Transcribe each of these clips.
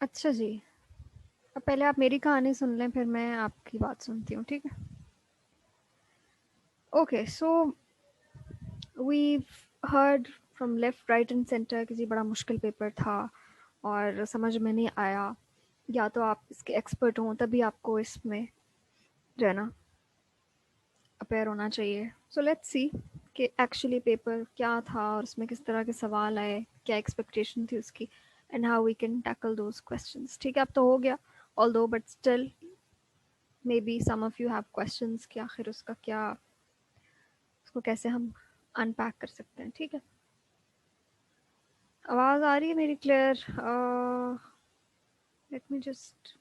अच्छा जी, अब पहले आप मेरी कहानी सुन लें, फिर मैं आपकी बात सुनती हूँ, ठीक है? Okay, so we heard from left right and centre कि जी बड़ा मुश्किल पेपर था और समझ में नहीं आया, या तो आप इसके एक्सपर्ट हों तभी आपको इसमें जो है ना अपेयर होना चाहिए। सो लेट्स सी कि एक्चुअली पेपर क्या था और उसमें किस तरह के सवाल आए, क्या एक्सपेक्टेशन थी उसकी, and how we can tackle those questions. ठीक है, अब तो हो गया, although but still may be some of you have questions कि आखिर उसका क्या, उसको कैसे हम अनपैक कर सकते हैं। ठीक है, आवाज़ आ रही है मेरी क्लियर? लेट मी जस्ट,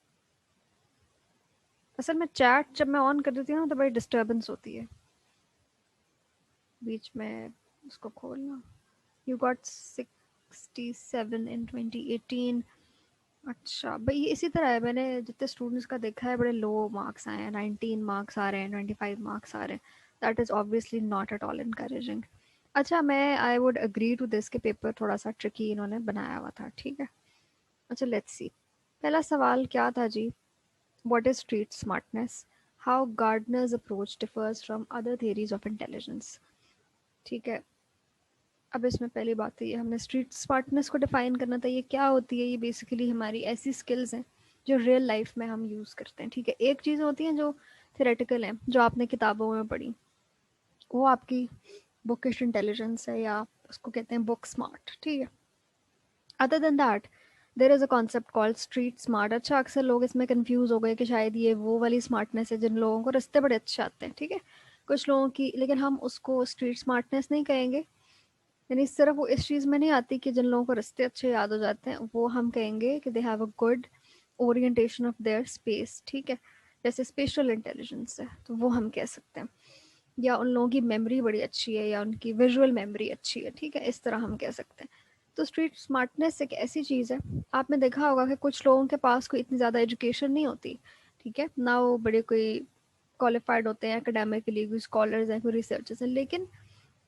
असल में चैट जब मैं ऑन कर देती हूँ तो बड़ी डिस्टर्बेंस होती है बीच में, उसको खोलना। यू गॉट 67 इन 2018। अच्छा भाई, ये इसी तरह है, मैंने जितने स्टूडेंट्स का देखा है बड़े लो मार्क्स आए हैं, 19 मार्क्स आ रहे हैं, 25 मार्क्स आ रहे हैं। That is obviously not at all encouraging. अच्छा, मैं I would agree to this के पेपर थोड़ा सा ट्रिकी इन्होंने बनाया हुआ था। ठीक है, अच्छा लेट्स सी। पहला सवाल क्या था जी? What is street smartness? How Gardner's approach differs from other theories of intelligence. ठीक है, अब इसमें पहली बात तो ये, हमने स्ट्रीट स्मार्टनेस को डिफाइन करना था। ये क्या होती है? ये बेसिकली हमारी ऐसी स्किल्स हैं जो रियल लाइफ में हम यूज़ करते हैं। ठीक है, एक चीज़ होती है जो थेरेटिकल है, जो आपने किताबों में पढ़ी, वो आपकी बुकिश इंटेलिजेंस है, या उसको कहते हैं बुक स्मार्ट। ठीक है, other than that there is a concept called street smart. अच्छा, अक्सर लोग इसमें कंफ्यूज हो गए कि शायद ये वो वाली स्मार्टनेस है जिन लोगों को रास्ते बड़े अच्छे आते हैं। ठीक है, कुछ लोगों की, लेकिन हम उसको स्ट्रीट स्मार्टनेस नहीं कहेंगे। यानी सिर्फ वो इस चीज़ में नहीं आती कि जिन लोगों को रास्ते अच्छे याद हो जाते हैं, वो हम कहेंगे कि they have a good orientation of their space. ठीक है, जैसे स्पेशल इंटेलिजेंस है तो वो हम कह सकते हैं, या उन लोगों की मेमोरी बड़ी अच्छी है, या उनकी विजुअल मेमोरी अच्छी है। ठीक है, इस तरह हम कह सकते हैं। तो स्ट्रीट स्मार्टनेस एक ऐसी चीज़ है, आपने देखा होगा कि कुछ लोगों के पास कोई इतनी ज़्यादा एजुकेशन नहीं होती। ठीक है ना, वो बड़े कोई क्वालिफाइड होते हैं एकेडमिकली, कोई स्कॉलर्स हैं, कोई रिसर्चर्स हैं, लेकिन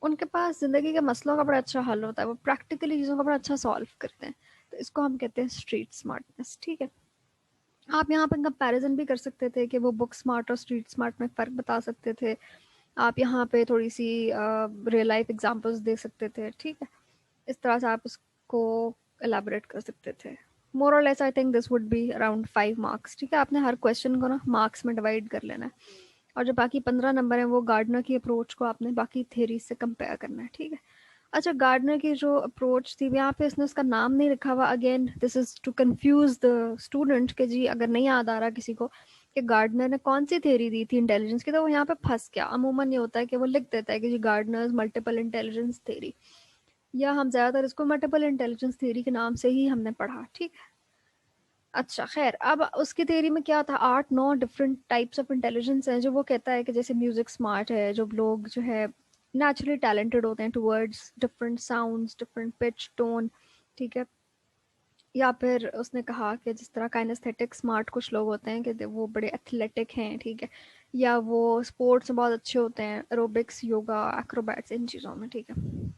उनके पास ज़िंदगी के मसलों का बड़ा अच्छा हल होता है, वो प्रैक्टिकली चीज़ों का बड़ा अच्छा सॉल्व करते हैं। तो इसको हम कहते हैं स्ट्रीट स्मार्टनेस। ठीक है, आप यहाँ पर कंपैरिजन भी कर सकते थे कि वो बुक स्मार्ट और स्ट्रीट स्मार्ट में फ़र्क बता सकते थे। आप यहाँ पे थोड़ी सी रियल लाइफ एग्जांपल्स दे सकते थे। ठीक है, इस तरह से आप उसको एलाबोरेट कर सकते थे। मोर और less I think this would be around 5 marks. ठीक है, आपने हर क्वेश्चन को ना मार्क्स में डिवाइड कर लेना है, और जो बाकी 15 नंबर हैं वो गार्डनर की अप्रोच को आपने बाकी थेरी से कंपेयर करना है। ठीक है, अच्छा, गार्डनर की जो अप्रोच थी, यहाँ पे इसने उसका नाम नहीं लिखा हुआ। Again this is to confuse the student कि जी अगर नहीं याद आ रहा किसी को कि गार्डनर ने कौन सी थेरी दी थी इंटेलिजेंस की, तो वो यहाँ पे फंस गया। अमूमन ये होता है कि वो लिख देता है कि जी गार्डनर्स मल्टीपल इंटेलिजेंस थेरी, या हम ज़्यादातर इसको मल्टीपल इंटेलिजेंस थेरी के नाम से ही हमने पढ़ा। ठीक है, अच्छा खैर, अब उसकी थेरी में क्या था, 8-9 डिफरेंट टाइप्स ऑफ इंटेलिजेंस हैं जो वो कहता है कि जैसे म्यूजिक स्मार्ट है, जो लोग जो है नेचुरली टैलेंटेड होते हैं towards different sounds, different pitch, tone. ठीक है, या फिर उसने कहा कि जिस तरह काइनेस्थेटिक स्मार्ट कुछ लोग होते हैं कि वो बड़े एथलेटिक हैं। ठीक है, या वो स्पोर्ट्स में बहुत अच्छे होते हैं, एरोबिक्स, योगा, एक्रोबैट्स, इन चीज़ों में। ठीक है,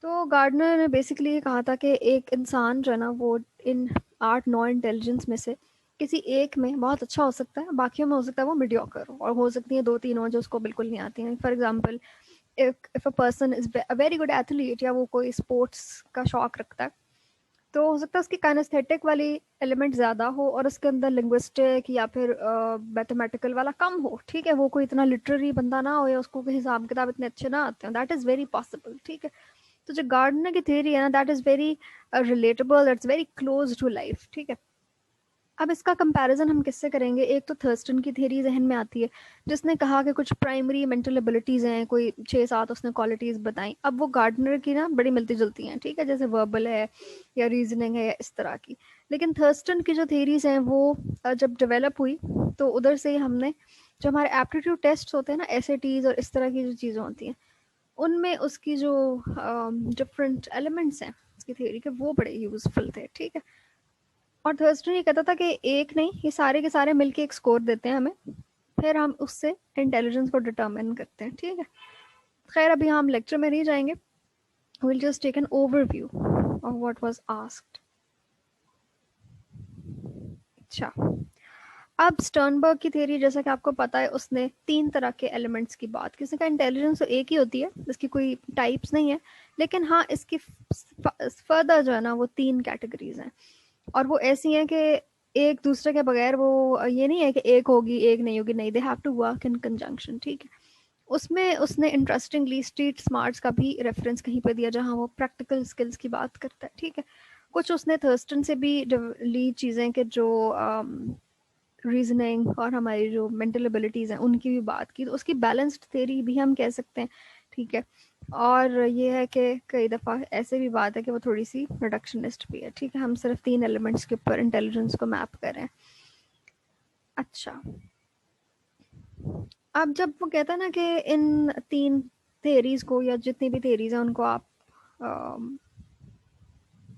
तो गार्डनर ने बेसिकली ये कहा था कि एक इंसान जो है ना, वो इन 8-9 इंटेलिजेंस में से किसी एक में बहुत अच्छा हो सकता है, बाकियों में हो सकता है वो मीडियोकर हो, और हो सकती है 2-3 हो जो उसको बिल्कुल नहीं आती हैं। For example, if a person is a very good athlete, या वो कोई स्पोर्ट्स का शौक रखता है, तो हो सकता है उसकी काइनेस्थेटिक वाली एलिमेंट ज़्यादा हो और उसके अंदर लिंग्विस्टिक या फिर मैथमेटिकल वाला कम हो। ठीक है, वो कोई इतना लिटरेरी बंदा ना हो, या उसको हिसाब किताब इतने अच्छे ना आते हैं। That is very possible. ठीक है, तो जो गार्डनर की थ्योरी है ना, that is very relatable, that's very close to life. ठीक है, अब इसका कंपैरिजन हम किससे करेंगे? एक तो थर्स्टन की थ्योरी जहन में आती है, जिसने कहा कि कुछ प्राइमरी मेंटल एबिलिटीज़ हैं, कोई 6-7 उसने क्वालिटीज़ बताई। अब वो गार्डनर की ना बड़ी मिलती जुलती हैं। ठीक है, जैसे वर्बल है, या रीजनिंग है, या इस तरह की। लेकिन थर्स्टन की जो थ्योरीज हैं वो जब डेवलप हुई, तो उधर से ही हमने, जो हमारे एप्टीट्यूड टेस्ट होते हैं ना, एस और इस तरह की जो चीज़ें होती हैं, उनमें उसकी जो डिफरेंट एलिमेंट्स हैं उसकी थ्योरी के, वो बड़े यूजफुल थे। ठीक है, और थर्स्टन ये कहता था कि एक नहीं, ये सारे के सारे मिलके एक स्कोर देते हैं हमें, फिर हम उससे इंटेलिजेंस को डिटरमिन करते हैं। ठीक है, खैर अभी हम लेक्चर में नहीं जाएंगे, will just take an overview of what was asked. अच्छा, अब स्टर्नबर्ग की थ्योरी, जैसा कि आपको पता है, उसने 3 तरह के एलिमेंट्स की बात की। उसने कहा इंटेलिजेंस तो एक ही होती है, इसकी कोई टाइप्स नहीं है, लेकिन हाँ इसकी फर्दर जो है ना वो 3 कैटेगरीज हैं, और वो ऐसी हैं कि एक दूसरे के बगैर वो, ये नहीं है कि एक होगी एक नहीं होगी, नहीं, they have to work in conjunction, ठीक है। उसमें उसने इंटरेस्टिंगली स्ट्रीट स्मार्ट्स का भी रेफरेंस कहीं पे दिया, जहाँ वो प्रैक्टिकल स्किल्स की बात करता है, ठीक है। कुछ उसने थर्स्टन से भी ली चीज़ें कि जो रीजनिंग और हमारी जो मेंटल एबिलिटीज़ हैं उनकी भी बात की, तो उसकी बैलेंस्ड थ्योरी भी हम कह सकते हैं, ठीक है। और ये है कि कई दफ़ा ऐसे भी बात है कि वो थोड़ी सी रिडक्शनिस्ट भी है, ठीक है। हम सिर्फ 3 एलिमेंट्स के ऊपर इंटेलिजेंस को मैप कर रहे हैं। अच्छा, अब जब वो कहता है ना कि इन 3 थेरीज को, या जितनी भी थेरीज हैं उनको आप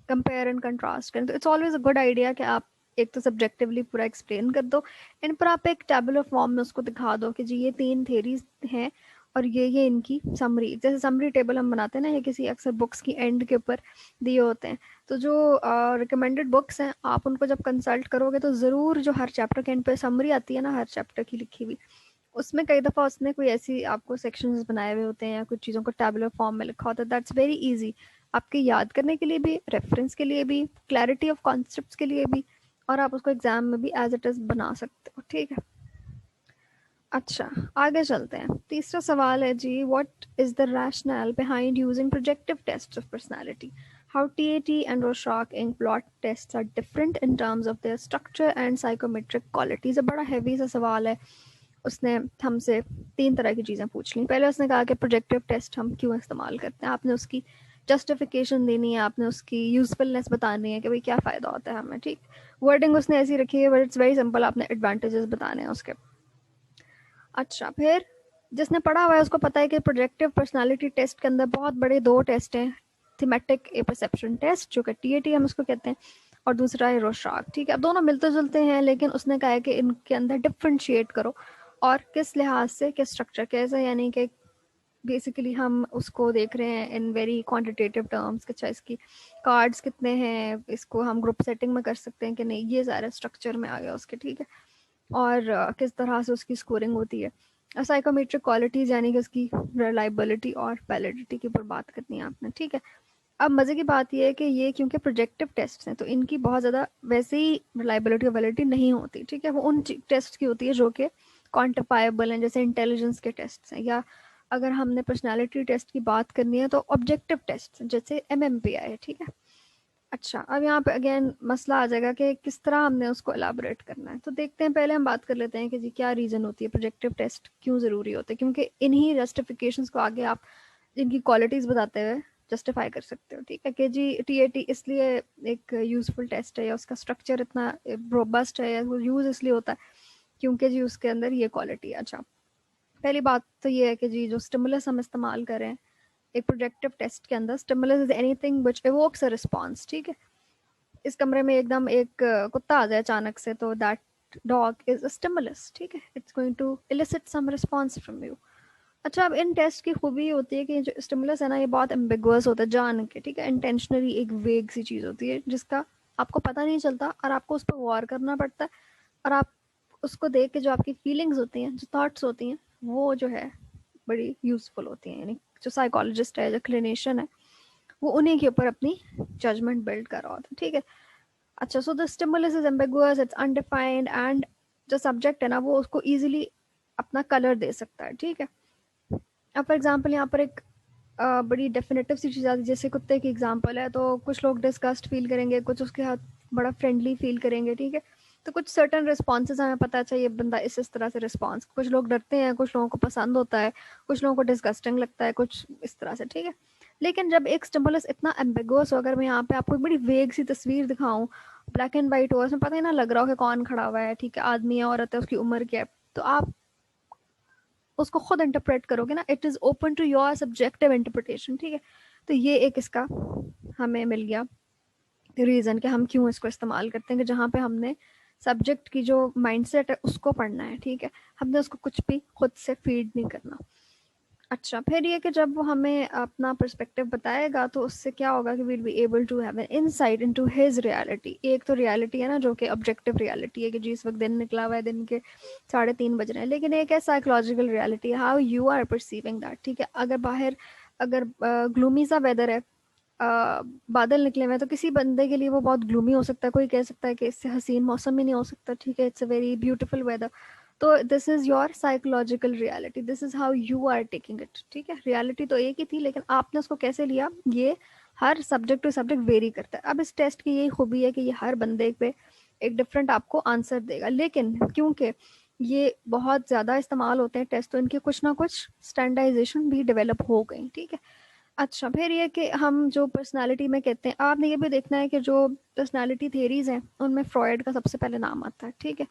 कंपेयर एंड कंट्रास्ट करें, तो it's always a good idea कि आप एक तो सब्जेक्टिवली पूरा एक्सप्लेन कर दो, एंड पर आप एक टेबुलर फॉर्म में उसको दिखा दो कि जी ये 3 थेरीज हैं और ये इनकी समरी, जैसे समरी टेबल हम बनाते हैं ना, ये किसी अक्सर बुक्स की एंड के ऊपर दिए होते हैं। तो जो रिकमेंडेड बुक्स हैं आप उनको जब कंसल्ट करोगे तो ज़रूर जो हर चैप्टर के एंड पे समरी आती है ना, हर चैप्टर की लिखी हुई, उसमें कई दफ़ा उसने कोई ऐसी आपको सेक्शंस बनाए हुए होते हैं या कुछ चीज़ों को टैबुलर फॉर्म में लिखा होता है, दैट्स वेरी इजी आपके याद करने के लिए भी, रेफरेंस के लिए भी, क्लैरिटी ऑफ कॉन्सेप्ट्स के लिए भी, और आप उसको एग्जाम में भी एज इट इज़ बना सकते हो, ठीक है। अच्छा, आगे चलते हैं। तीसरा सवाल है जी, what is the rationale behind using projective tests of personality, how TAT and Rorschach ink blot tests are different in terms of their structure and psychometric qualities. बड़ा हैवी सा सवाल है। उसने हमसे 3 तरह की चीज़ें पूछ ली। पहले उसने कहा कि प्रोजेक्टिव टेस्ट हम क्यों इस्तेमाल करते हैं, आपने उसकी जस्टिफिकेशन देनी है, आपने उसकी यूजफुलनेस बतानी है कि भाई क्या फ़ायदा होता है हमें, ठीक। वर्डिंग उसने ऐसी रखी है, बट इट्स वेरी सिंपल, आपने एडवांटेजेस बताने हैं उसके। अच्छा, फिर जिसने पढ़ा हुआ है उसको पता है कि प्रोजेक्टिव पर्सनालिटी टेस्ट के अंदर बहुत बड़े 2 टेस्ट हैं, थीमेटिक ए परसेप्शन टेस्ट जो कि टीएटी हम उसको कहते हैं, और दूसरा है रोशाक, ठीक है। अब दोनों मिलते जुलते हैं, लेकिन उसने कहा है कि इनके अंदर डिफ्रेंशिएट करो, और किस लिहाज से, किस स्ट्रक्चर कैसे, यानी कि बेसिकली हम उसको देख रहे हैं इन वेरी क्वांटिटेटिव टर्म्स कि अच्छा इसकी कार्ड्स कितने हैं, इसको हम ग्रुप सेटिंग में कर सकते हैं कि नहीं, ये सारे स्ट्रक्चर में आ गया उसके, ठीक है। और किस तरह से उसकी स्कोरिंग होती है। साइकोमेट्रिक क्वालिटीज़ यानी कि उसकी रिलायबिलिटी और वैलिडिटी के ऊपर बात करनी है आपने, ठीक है। अब मज़े की बात यह है कि ये क्योंकि प्रोजेक्टिव टेस्ट हैं तो इनकी बहुत ज़्यादा वैसे ही रिलायबिलिटी और वैलिडिटी नहीं होती, ठीक है। वो उन टेस्ट की होती है जो कि क्वान्टिफाइबल हैं, जैसे इंटेलिजेंस के टेस्ट हैं, या अगर हमने पर्सनैलिटी टेस्ट की बात करनी है तो ऑब्जेक्टिव टेस्ट जैसे MMPI है, ठीक है। अच्छा, अब यहाँ पे अगेन मसला आ जाएगा कि किस तरह हमने उसको एलाबोरेट करना है। तो देखते हैं, पहले हम बात कर लेते हैं कि जी क्या रीज़न होती है प्रोजेक्टिव टेस्ट क्यों ज़रूरी होते हैं, क्योंकि इन्हीं जस्टिफिकेशंस को आगे आप इनकी क्वालिटीज़ बताते हुए जस्टिफाई कर सकते हो, ठीक है। कि जी टीएटी इसलिए एक यूज़फुल टेस्ट है, या उसका स्ट्रक्चर इतना रोबस्ट है, या वो यूज़ इसलिए होता है क्योंकि जी उसके अंदर ये क्वालिटी है। अच्छा, पहली बात तो ये है कि जी जो स्टिमुलस हम इस्तेमाल करें एक प्रोजेक्टिव टेस्ट के अंदर, stimulus is anything which evokes a response, ठीक है। इस कमरे में एकदम एक कुत्ता आ जाए अचानक से, तो that dog is a stimulus, ठीक है, it's going to elicit some response from you. अच्छा, अब इन टेस्ट की खूबी होती है कि जो स्टिमुलस है ना, ये बहुत एम्बिगुअस होता है जान के, ठीक है। इंटेंशनली एक वेग सी चीज़ होती है जिसका आपको पता नहीं चलता, और आपको उस पर गौर करना पड़ता है, और आप उसको देख के जो आपकी फीलिंग्स होती हैं, जो थॉट्स होती हैं, वो जो है बड़ी यूजफुल होती हैं। यानी जो साइकोलॉजिस्ट है, जो क्लिनिशियन है, वो उन्हीं के ऊपर अपनी जजमेंट बिल्ड कर रहा होता है, ठीक है। अच्छा, so the stimulus is ambiguous, it's undefined, and जो सब्जेक्ट है ना वो उसको इजीली अपना कलर दे सकता है, ठीक है। अब फॉर एग्जांपल यहाँ पर एक बड़ी डेफिनेटिव सी चीज़ आती है, जैसे कुत्ते की एग्जांपल है, तो कुछ लोग डिस्गस्ट फील करेंगे, कुछ उसके साथ बड़ा फ्रेंडली फील करेंगे, ठीक है। तो कुछ सर्टन रिस्पॉन्सेज हमें पता है, अच्छा ये बंदा इस तरह से रिस्पॉन्स, कुछ लोग डरते हैं, कुछ लोगों को पसंद होता है, कुछ लोगों को डिस्गस्टिंग लगता है, कुछ इस तरह से, ठीक है। लेकिन जब एक स्टिमुलस इतना एम्बिगुअस हो, अगर मैं यहाँ पे आपको एक बड़ी वेग सी तस्वीर दिखाऊं, ब्लैक एंड वाइट हो, उसमें पता ही ना लग रहा हो कि कौन खड़ा हुआ है, ठीक है, आदमी है, औरत है, उसकी उम्र क्या है, तो आप उसको खुद इंटरप्रेट करोगे ना, it is open to your subjective interpretation, ठीक है। तो ये एक इसका हमें मिल गया रीज़न कि हम क्यों इसको इस्तेमाल करते हैं, कि जहाँ पे हमने सब्जेक्ट की जो माइंडसेट है उसको पढ़ना है, ठीक है, हमने उसको कुछ भी खुद से फीड नहीं करना। अच्छा, फिर ये कि जब वो हमें अपना पर्सपेक्टिव बताएगा तो उससे क्या होगा कि we'll be able to have an insight into his reality. एक तो रियलिटी है ना जो कि ऑब्जेक्टिव रियलिटी है कि जी इस वक्त दिन निकला हुआ है, दिन के 3:30 बज रहे हैं, लेकिन एक है psychological reality, how you are perceiving that. ठीक है, अगर बाहर अगर ग्लूमी सा वेदर है, बादल निकले हुए हैं, तो किसी बंदे के लिए वो बहुत ग्लूमी हो सकता है, कोई कह सकता है कि इससे हसीन मौसम ही नहीं हो सकता। ठीक है, it's a very beautiful weather. तो this is your psychological reality, this is how you are taking it. ठीक है, रियलिटी तो एक ही थी लेकिन आपने उसको कैसे लिया, ये हर सब्जेक्ट टू सब्जेक्ट वेरी करता है। अब इस टेस्ट की यही खूबी है कि ये हर बंदे पे एक डिफरेंट आपको आंसर देगा, लेकिन क्योंकि ये बहुत ज़्यादा इस्तेमाल होते हैं टेस्ट, तो इनकी कुछ ना कुछ स्टैंडर्डाइजेशन भी डेवलप हो गई। ठीक है, अच्छा, फिर ये कि हम जो पर्सनालिटी में कहते हैं, आपने ये भी देखना है कि जो पर्सनालिटी थेरीज हैं उनमें फ्रॉयड का सबसे पहले नाम आता है। ठीक है,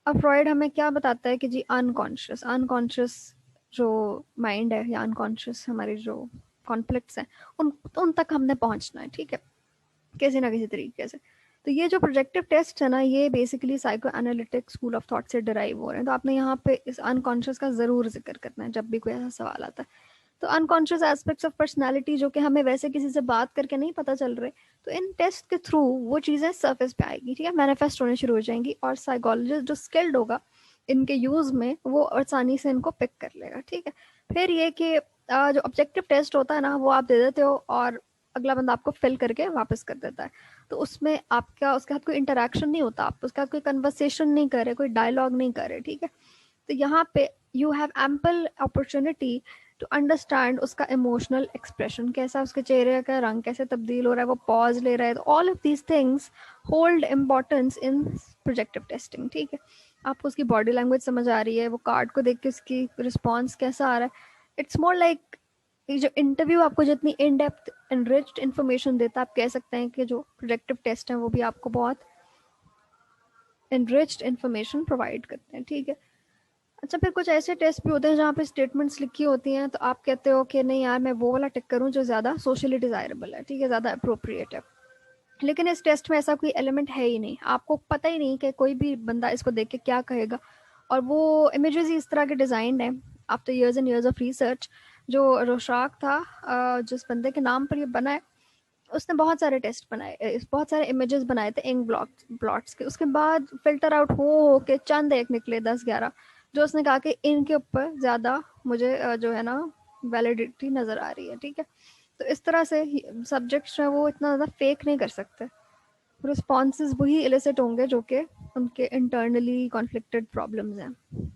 अब फ्रॉयड हमें क्या बताता है कि जी अनकॉन्शियस अनकॉन्शियस जो माइंड है या अनकॉन्शियस हमारे जो कॉन्फ्लिक्ट्स हैं उन तक हमने पहुंचना है। ठीक है, किसी ना किसी तरीके से। तो ये जो प्रोजेक्टिव टेस्ट है ना, ये basically psycho analytic school of thought से डिराइव हो रहे हैं। तो आपने यहाँ पे इस अनकॉन्शियस का ज़रूर जिक्र करना है जब भी कोई ऐसा सवाल आता है। तो अनकॉन्शियस एस्पेक्ट्स ऑफ पर्सनालिटी जो कि हमें वैसे किसी से बात करके नहीं पता चल रहे, तो इन टेस्ट के थ्रू वो चीज़ें सरफेस पे आएगी। ठीक है, मैनिफेस्ट होने शुरू हो जाएंगी और साइकोलॉजिस्ट जो स्किल्ड होगा इनके यूज़ में वो आसानी से इनको पिक कर लेगा। ठीक है, फिर ये कि जो ऑब्जेक्टिव टेस्ट होता है ना वो आप दे देते हो और अगला बंदा आपको फिल करके वापस कर देता है। तो उसमें आपका उसके साथ कोई इंटरेक्शन नहीं होता, आप उसके साथ कोई कन्वर्सेशन नहीं कर रहे, कोई डायलॉग नहीं कर रहे। ठीक है, तो यहाँ पे you have ample opportunity to understand उसका इमोशनल एक्सप्रेशन कैसा, उसके चेहरे का रंग कैसे तब्दील हो रहा है, वो पॉज ले रहा है। तो all of these things hold importance in projective testing. ठीक है, आपको उसकी बॉडी लैंग्वेज समझ आ रही है, वो कार्ड को देख के उसकी रिस्पॉन्स कैसा आ रहा है। इट्स मोर लाइक जो इंटरव्यू आपको जितनी इन डेप्थ एनरिच्ड इन्फॉर्मेशन देता है, आप कह सकते हैं कि जो प्रोजेक्टिव टेस्ट हैं वो भी आपको बहुत एनरिच्ड इन्फॉर्मेशन प्रोवाइड करते हैं। ठीक है, अच्छा, फिर कुछ ऐसे टेस्ट भी होते हैं जहाँ पे स्टेटमेंट्स लिखी होती हैं तो आप कहते हो कि नहीं यार मैं वो वाला टिक करूँ जो ज़्यादा सोशली डिज़ायरेबल है। ठीक है, ज़्यादा अप्रोप्रिएट है। लेकिन इस टेस्ट में ऐसा कोई एलिमेंट है ही नहीं, आपको पता ही नहीं कि कोई भी बंदा इसको देख के क्या कहेगा। और वो इमेजेस ही इस तरह के डिज़ाइन है after years and years of research. जो रोशाक था, जिस बंदे के नाम पर ये बना है, उसने बहुत सारे टेस्ट बनाए, बहुत सारे इमेजेस बनाए थे इंक ब्लॉट्स के। उसके बाद फिल्टर आउट हो के चंद एक निकले 10-11 जो उसने कहा कि इनके ऊपर ज़्यादा मुझे जो है ना वैलिडिटी नज़र आ रही है। ठीक है, तो इस तरह से सब्जेक्ट्स हैं वो इतना ज़्यादा फेक नहीं कर सकते, रिस्पॉन्सेज वही इलिसिट होंगे जो कि उनके इंटरनली कॉन्फ्लिक्टेड प्रॉब्लम्स हैं।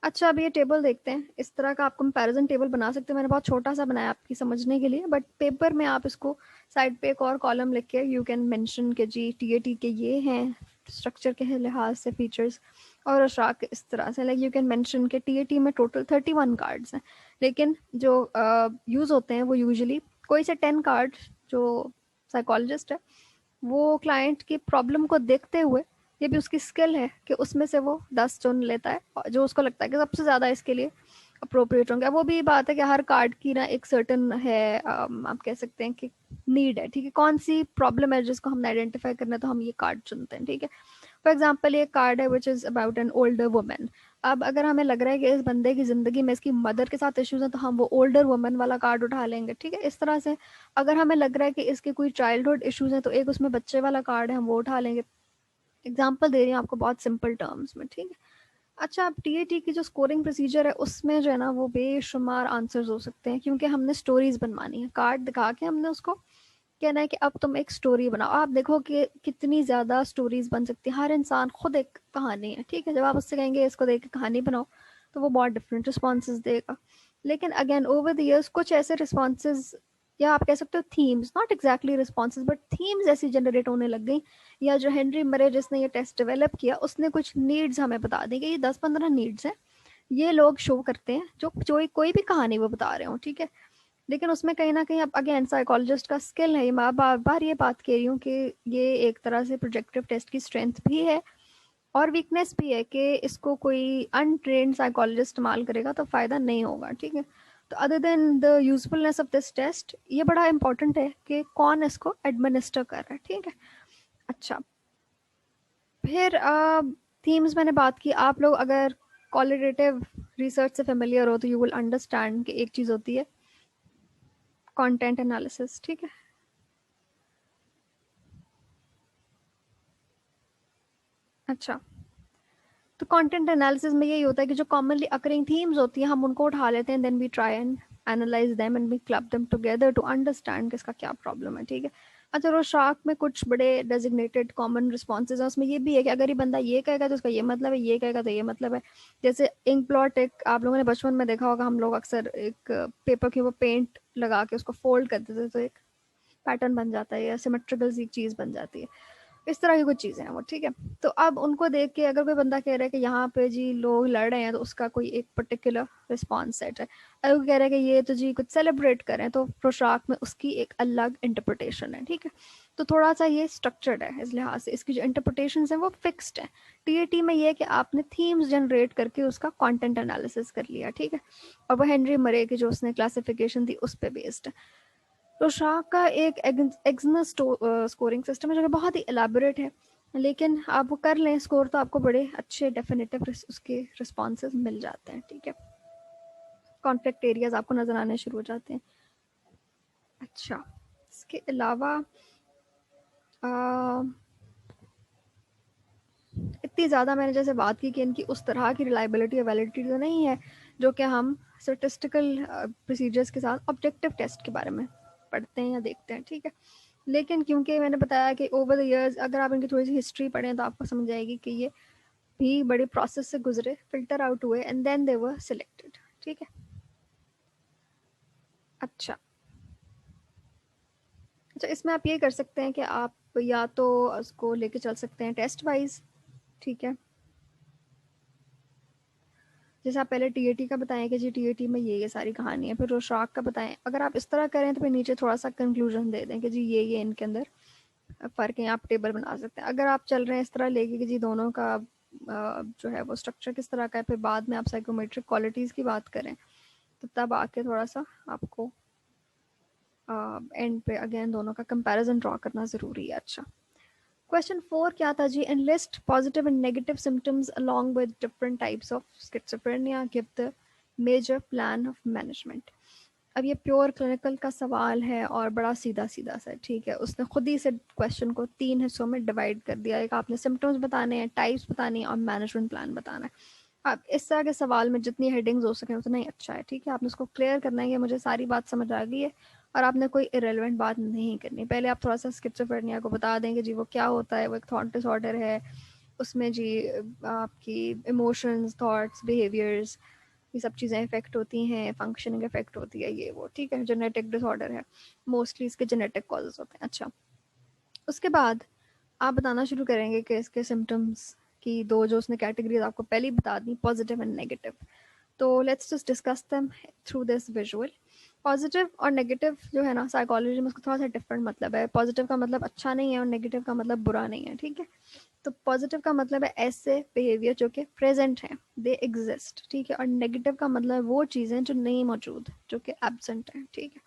अच्छा, अब ये टेबल देखते हैं, इस तरह का आप कंपैरिजन टेबल बना सकते हैं। मैंने बहुत छोटा सा बनाया आपकी समझने के लिए, बट पेपर में आप इसको साइड पे एक और कॉलम लिख के यू कैन मेंशन के जी टीएटी के ये हैं स्ट्रक्चर के लिहाज से फीचर्स, और अशराक इस तरह से लाइक यू कैन मेंशन के टीएटी में टोटल 31 कार्ड्स हैं, लेकिन जो यूज़ होते हैं वो यूजुअली कोई से 10 कार्ड जो साइकोलॉजिस्ट है वो क्लाइंट की प्रॉब्लम को देखते हुए, ये भी उसकी स्किल है कि उसमें से वो 10 चुन लेता है जो उसको लगता है कि सबसे ज़्यादा इसके लिए अप्रोप्रिएट होंगे। वो भी बात है कि हर कार्ड की ना एक सर्टन है, आप कह सकते हैं कि नीड है। ठीक है, कौन सी प्रॉब्लम है जिसको हमने आइडेंटिफाई करना है तो हम ये कार्ड चुनते हैं। ठीक है, फॉर एग्जाम्पल ये कार्ड है which is about an older women. अब अगर हमें लग रहा है कि इस बंदे की ज़िंदगी में इसकी मदर के साथ इश्यूज हैं तो हम वो ओल्डर वुमेन वाला कार्ड उठा लेंगे। ठीक है, इस तरह से अगर हमें लग रहा है कि इसके कोई चाइल्डहुड इश्यूज हैं तो एक उसमें बच्चे वाला कार्ड है, हम वो उठा लेंगे। एग्जाम्पल दे रही हूँ आपको बहुत सिंपल टर्म्स में। ठीक है, अच्छा, अब टीएटी की जो स्कोरिंग प्रोसीजर है उसमें जो है ना वो बेशुमार आंसर्स हो सकते हैं क्योंकि हमने स्टोरीज बनवानी है। कार्ड दिखा के हमने उसको कहना है कि अब तुम एक स्टोरी बनाओ। आप देखो कि कितनी ज़्यादा स्टोरीज बन सकती है, हर इंसान खुद एक कहानी है। ठीक है, जब आप उससे कहेंगे इसको देख के कहानी बनाओ तो वो बहुत डिफरेंट रिस्पॉन्सेज देगा। लेकिन अगेन ओवर द ईयर्स कुछ ऐसे रिस्पॉन्सेज, या आप कह सकते हो themes, not exactly responses but themes ऐसी जनरेट होने लग गई, या जो हेनरी मरे जिसने ये टेस्ट डेवलप किया उसने कुछ नीड्स हमें बता दी कि ये 10-15 नीड्स हैं, ये लोग शो करते हैं जो कोई भी कहानी वो बता रहे हो। ठीक है, लेकिन उसमें कहीं ना कहीं अब अगेन साइकोलॉजिस्ट का स्किल है, मैं बार बार ये बात कह रही हूँ कि ये एक तरह से प्रोजेक्टिव टेस्ट की स्ट्रेंथ भी है और वीकनेस भी है कि इसको कोई अनट्रेन्ड साइकोलॉजिस्ट इस्तेमाल करेगा तो फ़ायदा नहीं होगा। ठीक है, तो other than the usefulness of this test, ये बड़ा इंपॉर्टेंट है कि कौन इसको एडमिनिस्टर कर रहा है। ठीक है, अच्छा, फिर थीम्स मैंने बात की, आप लोग अगर क्वालिटेटिव रिसर्च से फेमिलियर हो तो यू विल अंडरस्टैंड कि एक चीज़ होती है कंटेंट एनालिसिस, ठीक है। अच्छा, तो कंटेंट एनालिसिस में यही होता है कि जो कॉमनली अकरिंग थीम्स होती हैं हम उनको उठा लेते हैं, then we try and analyse them and we club them together to understand किसका क्या प्रॉब्लम है, ठीक है। अच्छा, रोशाक में कुछ बड़े डेजिग्नेटेड कॉमन रिस्पॉन्सेज हैं, उसमें ये भी है कि अगर ये बंदा ये कहेगा तो उसका ये मतलब है, ये कहेगा तो ये मतलब है। जैसे इंक प्लॉट, एक आप लोगों ने बचपन में देखा होगा, हम लोग अक्सर एक पेपर के ऊपर पेंट लगा के उसको फोल्ड करते थे तो एक पैटर्न बन जाता है या सिमेट्रिकल सी चीज़ बन जाती है। इस तरह की कुछ चीज़ें हैं वो, ठीक है। तो अब उनको देख के अगर कोई बंदा कह रहा है कि यहाँ पे जी लोग लड़ रहे हैं तो उसका कोई एक पर्टिकुलर रिस्पॉन्स सेट है। अगर कोई कह रहा है कि ये तो जी कुछ सेलिब्रेट करें तो पोशाक में उसकी एक अलग इंटरप्रिटेशन है, ठीक है। तो थोड़ा सा ये स्ट्रक्चर्ड है इस लिहाज से, इसकी जो इंटरप्रिटेशन है वो फिक्स्ड है। टीएटी में ये है कि आपने थीम्स जनरेट करके उसका कंटेंट एनालिसिस कर लिया, ठीक है। और वो हेनरी मरे की जो उसने क्लासिफिकेशन दी उस पर बेस्ड है। रोशाक का एक एक्सनस स्कोरिंग सिस्टम है जो कि बहुत ही एलाबोरेट है, लेकिन आप वो कर लें स्कोर तो आपको बड़े अच्छे डेफिनेटिव उसके रिस्पॉन्सेज मिल जाते हैं, ठीक है। कॉन्फ्लिक्ट एरियाज आपको नजर आने शुरू हो जाते हैं। अच्छा, इसके अलावा इतनी ज़्यादा मैंने जैसे बात की कि इनकी उस तरह की रिलायबिलिटी या वैलिडिटी तो नहीं है जो कि हम स्टेटिस्टिकल प्रोसीजर्स के साथ ऑब्जेक्टिव टेस्ट के बारे में पढ़ते हैं या देखते हैं, ठीक है। लेकिन क्योंकि मैंने बताया कि ओवर द इयर्स अगर आप इनकी थोड़ी सी हिस्ट्री पढ़ें तो आपको समझ आएगी कि ये भी बड़े प्रोसेस से गुजरे, फिल्टर आउट हुए and then they were selected, ठीक है। अच्छा अच्छा, इसमें आप ये कर सकते हैं कि आप या तो उसको लेके चल सकते हैं टेस्ट वाइज, ठीक है। जैसे आप पहले टीएटी का बताएं कि जी टीएटी में ये सारी कहानी है, फिर रोशाक का बताएं। अगर आप इस तरह करें तो फिर नीचे थोड़ा सा कंक्लूजन दे दें कि जी ये इनके अंदर फ़र्क है, आप टेबल बना सकते हैं। अगर आप चल रहे हैं इस तरह लेके कि जी दोनों का जो है वो स्ट्रक्चर किस तरह का है, फिर बाद में आप साइकोमेट्रिक क्वालिटीज़ की बात करें तो तब आके थोड़ा सा आपको एंड पे अगेन दोनों का कंपैरिजन ड्रॉ करना ज़रूरी है। अच्छा, क्वेश्चन 4 क्या था जी? Enlist positive and negative symptoms along with different types of schizophrenia, give the major plan of management. अब ये प्योर क्लिनिकल का सवाल है और बड़ा सीधा सीधा सा, ठीक है। उसने खुद ही से क्वेश्चन को 3 हिस्सों में डिवाइड कर दिया। एक आपने सिम्टम्स बताने हैं, टाइप्स बतानी है और मैनेजमेंट प्लान बताना है। अब इस तरह के सवाल में जितनी हेडिंग्स हो सके उतना ही अच्छा है, ठीक है। आपने उसको क्लियर करना है कि मुझे सारी बात समझ आ गई है और आपने कोई इरेलीवेंट बात नहीं करनी। पहले आप थोड़ा सा स्किज़ोफ्रेनिया को बता देंगे जी वो क्या होता है, वो एक थॉट डिसऑर्डर है, उसमें जी आपकी इमोशंस, थॉट्स, बिहेवियर्स, ये सब चीज़ें इफेक्ट होती हैं, फंक्शनिंग इफेक्ट होती है, ये वो, ठीक है। जेनेटिक डिसऑर्डर है, मोस्टली इसके जेनेटिक कॉजेज होते हैं। अच्छा, उसके बाद आप बताना शुरू करेंगे कि इसके सिम्टम्स की दो जो उसने कैटेगरीज आपको पहले ही बता दी, पॉजिटिव एंड नेगेटिव। तो let's just discuss them through this visual. Positive और नेगेटिव जो है ना, साइकोलॉजी में उसका थोड़ा सा डिफरेंट मतलब है। पॉजिटिव का मतलब अच्छा नहीं है और नेगेटिव का मतलब बुरा नहीं है, ठीक है। तो पॉजिटिव का मतलब है ऐसे बिहेवियर जो कि प्रेजेंट हैं, दे एग्जिस्ट, ठीक है। और नेगेटिव का मतलब वो चीज़ें जो नहीं मौजूद, जो कि एब्सेंट हैं, ठीक है।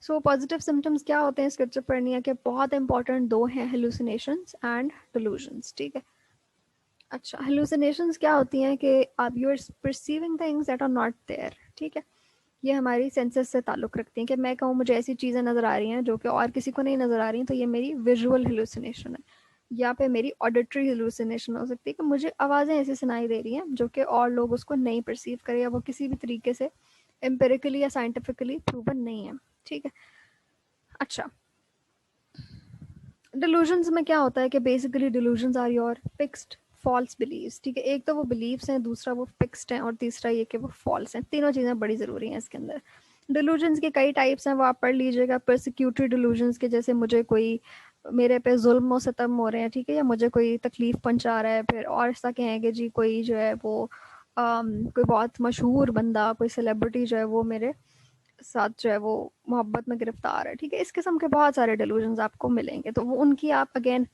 सो पॉजिटिव सिम्टम्स क्या होते हैं स्किज़ोफ्रेनिया के? बहुत इंपॉर्टेंट दो हैं, हेलुसिनेशंस एंड डिलूजन्स, ठीक है। अच्छा, हेलुसिनेशंस क्या होती हैं कि आप you are perceiving things that are not there, ठीक है। ये हमारी सेंसेस से ताल्लुक़ रखती हैं कि मैं कहूँ मुझे ऐसी चीज़ें नज़र आ रही हैं जो कि और किसी को नहीं नज़र आ रही हैं, तो ये मेरी विजुअल हेलुसिनेशन है। या फिर मेरी ऑडिटरी हेलुसिनेशन हो सकती है कि मुझे आवाज़ें ऐसी सुनाई दे रही हैं जो कि और लोग उसको नहीं परसीव करें या वो किसी भी तरीके से एम्पेरिकली या साइंटिफिकली प्रूवन नहीं है, ठीक है। अच्छा, डिलूजन्स में क्या होता है कि basically delusions are your fixed false beliefs, ठीक है। एक तो वो बिलीव्स हैं, दूसरा वो फिक्स्ड हैं और तीसरा ये कि वो फॉल्स हैं। तीनों चीज़ें बड़ी ज़रूरी हैं इसके अंदर। डिलूजन्स के कई टाइप्स हैं, वो आप पढ़ लीजिएगा। परसिक्यूटरी डिलूजन्स के जैसे मुझे कोई मेरे पे जुल्म और सितम हो रहे हैं, ठीक है, या मुझे कोई तकलीफ़ पहुंचा रहा है। फिर और ऐसा कहें कि जी कोई जो है वो कोई बहुत मशहूर बंदा, कोई सेलिब्रिटी जो है वो मेरे साथ जो है वो मोहब्बत में गिरफ्तार है, ठीक है। इस किस्म के बहुत सारे डिलूजन्स आपको मिलेंगे, तो वो उनकी आप again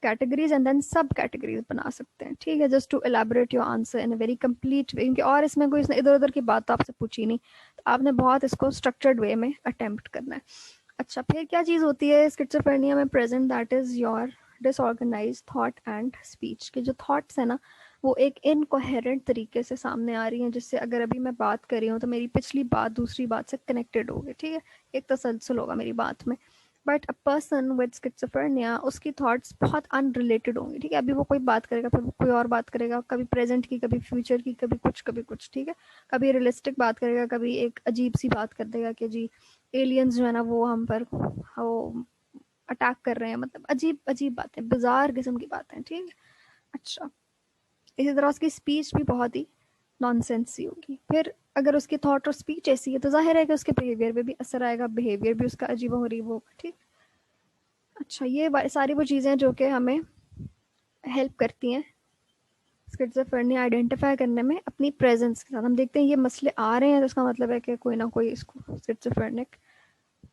categories and then subcategories बना सकते हैं, ठीक है। Just to elaborate your answer in a very complete way, क्योंकि और इसमें कोई इसने इधर उधर की बात तो आपसे पूछी नहीं, तो आपने बहुत इसको स्ट्रक्चर्ड वे में अटेम्प्ट करना है। अच्छा, फिर क्या चीज़ होती है स्किज़ोफ्रेनिया में present? That is your disorganise thought and speech. के जो थॉट्स है ना, वो एक इनकोहेरेंट तरीके से सामने आ रही हैं, जिससे अगर अभी मैं बात कर रही हूँ तो मेरी पिछली बात दूसरी बात से कनेक्टेड होगी, ठीक है, एक तसलसल होगा मेरी बात में। But a person with schizophrenia, उसकी थॉट्स बहुत अनरिलेटेड होंगी, ठीक है, अभी वो कोई बात करेगा फिर वो कोई और बात करेगा, कभी प्रेजेंट की, कभी फ्यूचर की, कभी कुछ, ठीक है, कभी रियलिस्टिक बात करेगा, कभी एक अजीब सी बात कर देगा कि जी एलियंस जो है ना वो हम पर वो अटैक कर रहे हैं, मतलब अजीब अजीब बातें, बिजार किस्म की बातें, ठीक है। अच्छा, इसी तरह उसकी स्पीच भी बहुत ही नॉनसेंस सी होगी। फिर अगर उसकी थॉट और स्पीच ऐसी है तो जाहिर है कि उसके बिहेवियर पे भी असर आएगा, बिहेवियर भी उसका अजीब गरीब होगा, ठीक। अच्छा, ये सारी वो चीज़ें जो कि हमें हेल्प करती हैं स्किज़ोफ्रेनिया आइडेंटिफाई करने में अपनी प्रेजेंस के साथ। हम देखते हैं ये मसले आ रहे हैं तो इसका मतलब है कि कोई ना कोई इसको स्किज़ोफ्रेनिक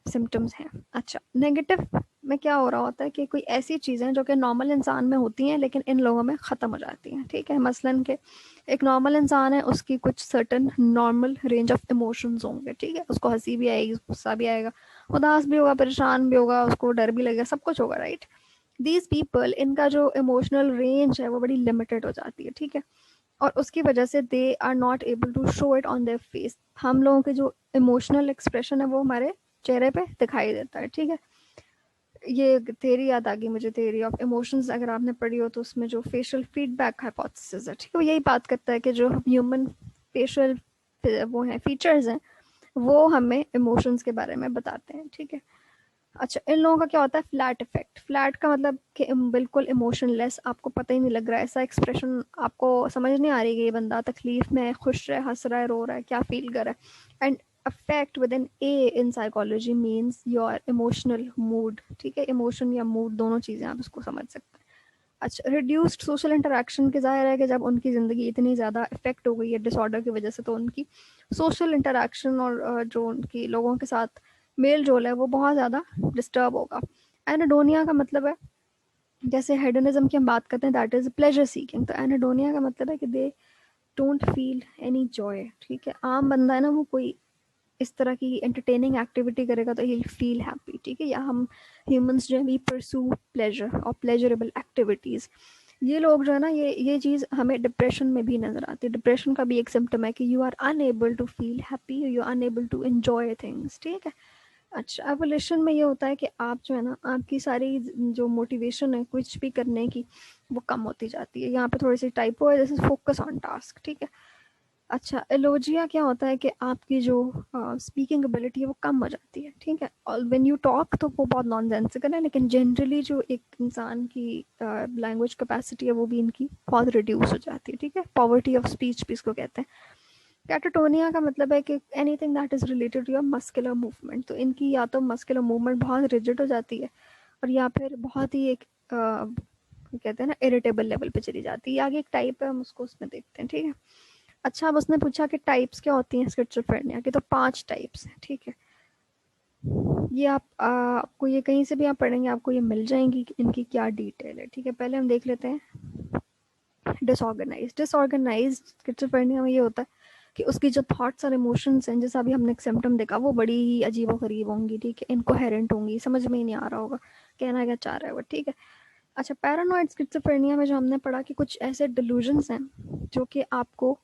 सिम्टम्स हैं। अच्छा, नेगेटिव में क्या हो रहा होता है कि कोई ऐसी चीज़ें जो कि नॉर्मल इंसान में होती हैं लेकिन इन लोगों में ख़त्म हो जाती हैं, ठीक है। मसलन के एक नॉर्मल इंसान है, उसकी कुछ certain normal range of emotions होंगे, ठीक है, उसको हंसी भी आएगी, गुस्सा भी आएगा, उदास भी होगा, परेशान भी होगा, उसको डर भी लगेगा, सब कुछ होगा, राइट। दीज पीपल, इनका जो इमोशनल रेंज है वो बड़ी लिमिटेड हो जाती है, ठीक है, और उसकी वजह से they are not able to show it on their face. हम लोगों के जो इमोशनल एक्सप्रेशन है वो हमारे चेहरे पे दिखाई देता है, ठीक है। ये थेरी याद आ गई मुझे, थेरी ऑफ इमोशंस, अगर आपने पढ़ी हो तो उसमें जो फेशियल फीडबैक हाइपोथेसिस है, ठीक है, वो यही बात करता है कि जो ह्यूमन फेशियल वो हैं फीचर्स हैं वो हमें इमोशंस के बारे में बताते हैं, ठीक है। अच्छा, इन लोगों का क्या होता है, फ्लैट इफेक्ट। फ्लैट का मतलब कि बिल्कुल इमोशनलेस, आपको पता ही नहीं लग रहा है, ऐसा एक्सप्रेशन आपको समझ नहीं आ रही कि ये बंदा तकलीफ में है, खुश है, हंस रहा है, रो रहा है, क्या फील कर रहा है। And affect with an A in psychology means your emotional mood, ठीक है, इमोशन या मूड दोनों चीज़ें आप इसको समझ सकते हैं। अच्छा, रिड्यूस्ड सोशल इंटरेक्शन के ज़ाहिर है कि जब उनकी ज़िंदगी इतनी ज़्यादा इफेक्ट हो गई है डिसऑर्डर की वजह से, तो उनकी सोशल इंटरेक्शन और जो उनकी लोगों के साथ मेल जोल है वो बहुत ज़्यादा डिस्टर्ब होगा। एनाडोनिया का मतलब है, जैसे हेडोनिज्म की हम बात करते हैं, दैट इज़ प्लेजर सीकिंग, तो एनाडोनिया का मतलब है कि they don't feel any Joy, ठीक है। आम बंदा है ना, वो कोई इस तरह की एंटरटेनिंग एक्टिविटी करेगा तो ही फील हैप्पी, ठीक है, या हम ह्यूमंस जो है वी परसू प्लेजर और प्लेजरेबल एक्टिविटीज़। ये लोग जो है ना, ये चीज़ हमें डिप्रेशन में भी नज़र आती है। डिप्रेशन का भी एक सिम्टम है कि you are unable to feel happy, you are unable to enjoy things, ठीक है। अच्छा, एवोल्यूशन में ये होता है कि आप जो है ना, आपकी सारी जो मोटिवेशन है कुछ भी करने की वो कम होती जाती है। यहाँ पे थोड़ी सी टाइपो है, जैसे फोकस ऑन टास्क, ठीक है। अच्छा, एलोजिया क्या होता है कि आपकी जो स्पीकिंग एबिलिटी है वो कम हो जाती है, ठीक है। और व्हेन यू टॉक तो वो बहुत नॉनसेंसिकल है, लेकिन जनरली जो एक इंसान की लैंग्वेज कैपेसिटी है वो भी इनकी बहुत रिड्यूस हो जाती है, ठीक है। पॉवर्टी ऑफ स्पीच भी इसको कहते हैं। कैटाटोनिया का मतलब है कि anything that is related to your muscular movement, तो इनकी या तो मस्कुलर मूवमेंट बहुत रिजिड हो जाती है और या फिर बहुत ही एक कहते हैं ना इरिटेबल लेवल पे चली जाती है। आगे एक टाइप है, हम उसको उसमें देखते हैं, ठीक है। अच्छा, अब उसने पूछा कि टाइप्स क्या होती हैं स्किज़ोफ्रेनिया की, तो 5 टाइप्स हैं, ठीक है। ये आपको ये कहीं से भी आप पढ़ेंगे आपको ये मिल जाएंगी कि इनकी क्या डिटेल है, ठीक है। पहले हम देख लेते हैं डिसऑर्गेनाइज्ड स्किज़ोफ्रेनिया में ये होता है कि उसकी जो थॉट्स और इमोशंस हैं, जैसा अभी हमने एक सिम्टम देखा, वो बड़ी ही अजीब गरीब होंगी, ठीक है, इनकोहेरेंट होंगी, समझ में ही नहीं आ रहा होगा कहना क्या चाह रहा है वो, ठीक है। अच्छा, पैरानॉइड स्किज़ोफ्रेनिया में जो हमने पढ़ा कि कुछ ऐसे डिल्यूजन्स हैं जो कि आपको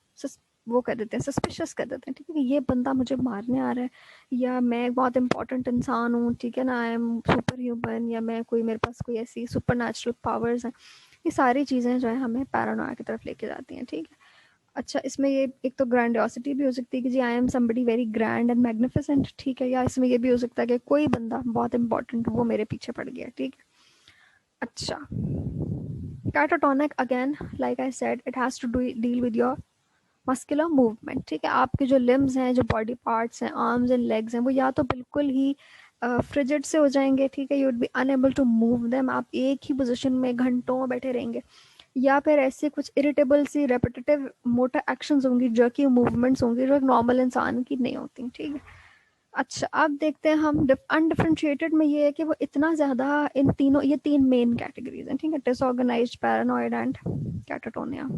वो कर देते हैं, सस्पिशियस कर देते हैं, ठीक है, कि ये बंदा मुझे मारने आ रहा है, या मैं बहुत इंपॉर्टेंट इंसान हूँ, ठीक है ना, आई एम सुपर ह्यूमन, या मैं कोई, मेरे पास कोई ऐसी सुपर नेचुरल पावर्स हैं। ये सारी चीज़ें जो है हमें पैरानॉया की तरफ लेके जाती हैं, ठीक है। अच्छा, इसमें ये एक तो ग्रैंडियोसिटी भी हो सकती है कि जी I am somebody very grand and magnificent, ठीक है, या इसमें ये भी हो सकता है कि कोई बंदा बहुत इंपॉर्टेंट वो मेरे पीछे पड़ गया, ठीक है। अच्छा, catatonic again, like I said, it has to deal with your muscular movement, ठीक है। आपके जो लिम्स हैं, जो बॉडी पार्ट्स हैं, आर्म्स एंड लेग्स हैं, वो या तो बिल्कुल ही फ्रिजिड से हो जाएंगे, ठीक है, you would be unable to move them, आप एक ही पोजीशन में घंटों बैठे रहेंगे, या फिर ऐसे कुछ इरिटेबल सी रेपिटेटिव मोटर एक्शंस होंगी, जो कि मूवमेंट्स होंगी जो एक नॉर्मल इंसान की नहीं होती, ठीक है। अच्छा, अब देखते हैं हम अनडिफरेंशिएटेड में, ये है कि वो इतना ज़्यादा इन तीनों, ये 3 मेन कैटेगरीज हैं, ठीक है, डिसऑर्गेनाइज्ड, पैरानॉइड एंड कैटाटोनिया।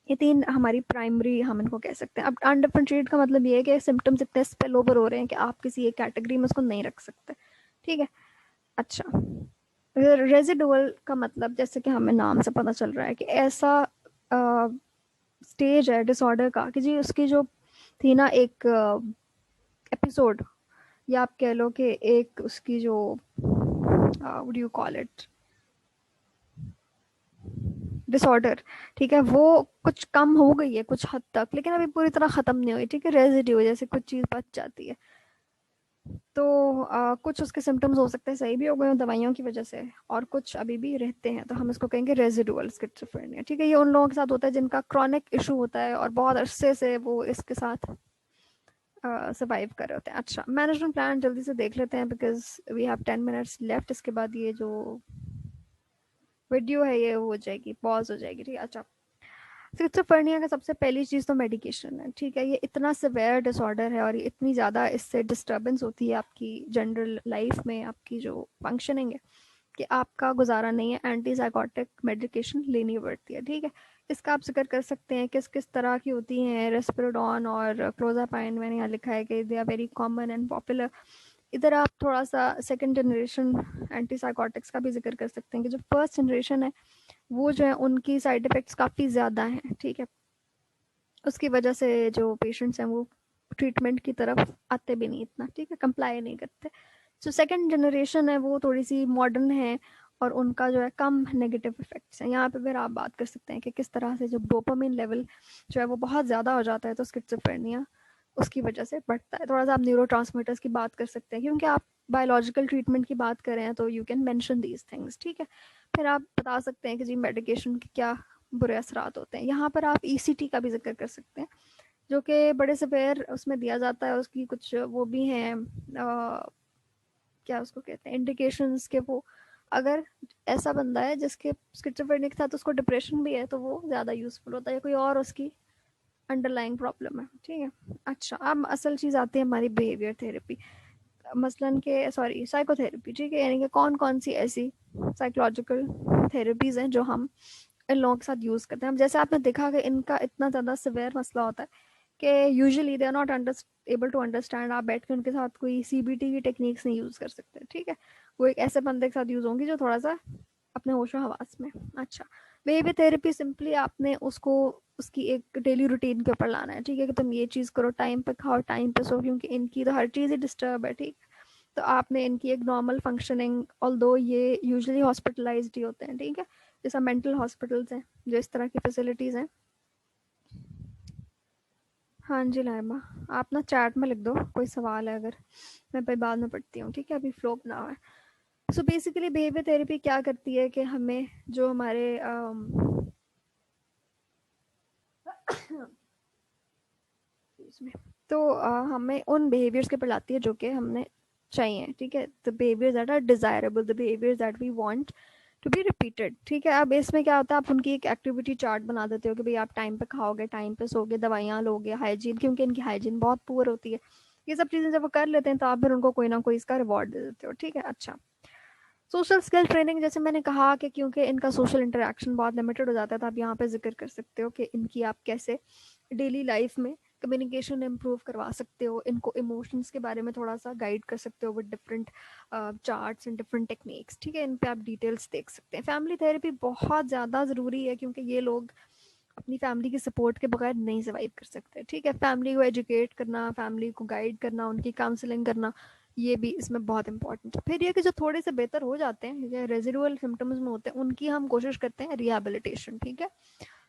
ये 3 हमारी प्राइमरी हम इनको कह सकते हैं। अब अनडिफरेंशिएटेड का मतलब ये है कि सिम्टम्स इतने स्पिल ओवर हो रहे हैं कि आप किसी एक कैटेगरी में उसको नहीं रख सकते, ठीक है। अच्छा, रेजिडुअल का मतलब, जैसे कि हमें नाम से पता चल रहा है कि ऐसा स्टेज है डिसऑर्डर का कि जी उसकी जो थी ना एक एपिसोड, या आप कह लो कि एक उसकी जो what you call it disorder, ठीक है, वो कुछ कम हो गई है कुछ हद तक, लेकिन अभी पूरी तरह ख़त्म नहीं हुई, ठीक है, रेजिड्यू जैसे कुछ चीज़ बच जाती है। तो कुछ उसके सिम्टम्स हो सकते हैं सही भी हो गए हों दवाइयों की वजह से, और कुछ अभी भी रहते हैं, तो हम इसको कहेंगे रेजिडुअल स्किज़ोफ्रेनिया, ठीक है। ये उन लोगों के साथ होता है जिनका क्रॉनिक इशू होता है और बहुत अरसे से वो इसके साथ सर्वाइव कर रहे होते हैं। अच्छा, मैनेजमेंट प्लान जल्दी से देख लेते हैं because we have 10 minutes left. इसके बाद ये जो वीडियो है ये हो जाएगी, पॉज हो जाएगी, ठीक है। अच्छा, स्किज़ोफ्रेनिया का सबसे पहली चीज़ तो मेडिकेशन है, ठीक है। ये इतना सिवियर डिसऑर्डर है और ये इतनी ज़्यादा इससे डिस्टर्बेंस होती है आपकी जनरल लाइफ में, आपकी जो फंक्शनिंग है, कि आपका गुजारा नहीं है, एंटी साइकोटिक मेडिकेशन लेनी पड़ती है, ठीक है। इसका आप जिक्र कर सकते हैं किस किस तरह की होती हैं। रेस्पिरोडॉन और क्लोजापाइन मैंने यहाँ लिखा है कि they are very common and popular. इधर आप थोड़ा सा सेकंड जनरेशन एंटी साइकोटिक्स का भी जिक्र कर सकते हैं कि जो फर्स्ट जनरेशन है वो जो है उनकी साइड इफ़ेक्ट्स काफ़ी ज़्यादा हैं, ठीक है। उसकी वजह से जो पेशेंट्स हैं वो ट्रीटमेंट की तरफ आते भी नहीं इतना, ठीक है, कंप्लाई नहीं करते। जो सेकंड जनरेशन है वो थोड़ी सी मॉडर्न है और उनका जो है कम नेगेटिव इफेक्ट्स हैं। यहाँ पे फिर आप बात कर सकते हैं कि किस तरह से जो डोपामिन लेवल जो है वो बहुत ज़्यादा हो जाता है तो स्किज़ोफ्रेनिया उसकी वजह से बढ़ता है। थोड़ा सा आप न्यूरोट्रांसमीटर्स की बात कर सकते हैं क्योंकि आप बायोलॉजिकल ट्रीटमेंट की बात कर रहे हैं, तो you can mention these things, ठीक है। फिर आप बता सकते हैं कि जी मेडिकेशन के क्या बुरे असरात होते हैं। यहाँ पर आप ईसीटी का भी जिक्र कर सकते हैं जो कि बड़े सिवियर उसमें दिया जाता है। उसकी कुछ वो भी हैं, क्या उसको कहते हैं, इंडिकेशंस के वो अगर ऐसा बंदा है जिसके स्किज़ोफ्रेनिया के साथ उसको डिप्रेशन भी है तो वो ज़्यादा यूज़फुल होता है, या कोई और उसकी अंडरलाइंग प्रॉब्लम है, ठीक है। अच्छा, अब असल चीज़ आती है हमारी बिहेवियर थेरेपी, मसलन के सॉरी साइकोथेरेपी, ठीक है। यानी कि कौन कौन सी ऐसी साइकोलॉजिकल थेरेपीज़ हैं जो हम इन लोगों के साथ यूज़ करते हैं। अब जैसे आपने देखा कि इनका इतना ज़्यादा सिवियर मसला होता है कि usually they are not able to understand. आप बैठ के उनके साथ कोई सीबीटी की टेक्निक्स नहीं यूज़ कर सकते, ठीक है। वो एक ऐसे बंदे के साथ यूज़ होंगी जो थोड़ा सा अपने होशो हवास में। अच्छा, बिहेवियर थेरेपी सिंपली आपने उसको उसकी एक डेली रूटीन के ऊपर लाना है, ठीक है, कि तुम ये चीज़ करो, टाइम पे खाओ, टाइम पे सो, क्योंकि इनकी तो हर चीज़ ही डिस्टर्ब है, ठीक। तो आपने इनकी एक नॉर्मल फंक्शनिंग, ऑल्दो ये यूजुअली हॉस्पिटलाइज्ड ही होते हैं, ठीक है, जैसा मेंटल हॉस्पिटल्स हैं जो इस तरह की फैसिलिटीज़ हैं। हाँ जी लाइमा, आप ना चैट में लिख दो कोई सवाल है अगर, मैं भाई बाद में पढ़ती हूँ, ठीक है, अभी फ्लो बना हुआ है। सो बेसिकली बिहेवियर थेरेपी क्या करती है कि हमें जो हमारे तो हमें उन बिहेवियर्स के पर लाती है जो कि हमने चाहिए, ठीक है। The behaviours that are desirable, the behaviours that we want to be repeated, ठीक है। अब इसमें क्या होता है, आप उनकी एक एक्टिविटी चार्ट बना देते हो कि भाई आप टाइम पे खाओगे, टाइम पे सोगे, दवाइयाँ लोगे, हाइजीन, क्योंकि इनकी हाइजीन बहुत पुअर होती है। ये सब चीज़ें जब वो कर लेते हैं तो आप फिर उनको कोई ना कोई इसका रिवॉर्ड दे देते हो, ठीक है। अच्छा, सोशल स्किल ट्रेनिंग, जैसे मैंने कहा कि क्योंकि इनका सोशल इंटरेक्शन बहुत लिमिटेड हो जाता है तो आप यहाँ पे जिक्र कर सकते हो कि इनकी आप कैसे डेली लाइफ में कम्युनिकेशन इम्प्रूव करवा सकते हो, इनको इमोशंस के बारे में थोड़ा सा गाइड कर सकते हो with different charts and different techniques, ठीक है। इन पे आप डिटेल्स देख सकते हैं। फैमिली थेरेपी बहुत ज़्यादा ज़रूरी है क्योंकि ये लोग अपनी फैमिली की सपोर्ट के बगैर नहीं सर्वाइव कर सकते, ठीक है। फैमिली को एजुकेट करना, फैमिली को गाइड करना, उनकी काउंसलिंग करना, ये भी इसमें बहुत इंपॉर्टेंट है। फिर ये कि जो थोड़े से बेहतर हो जाते हैं या रेजिडुअल सिम्टम्स में होते हैं उनकी हम कोशिश करते हैं रिहेबिलिटेशन, ठीक है,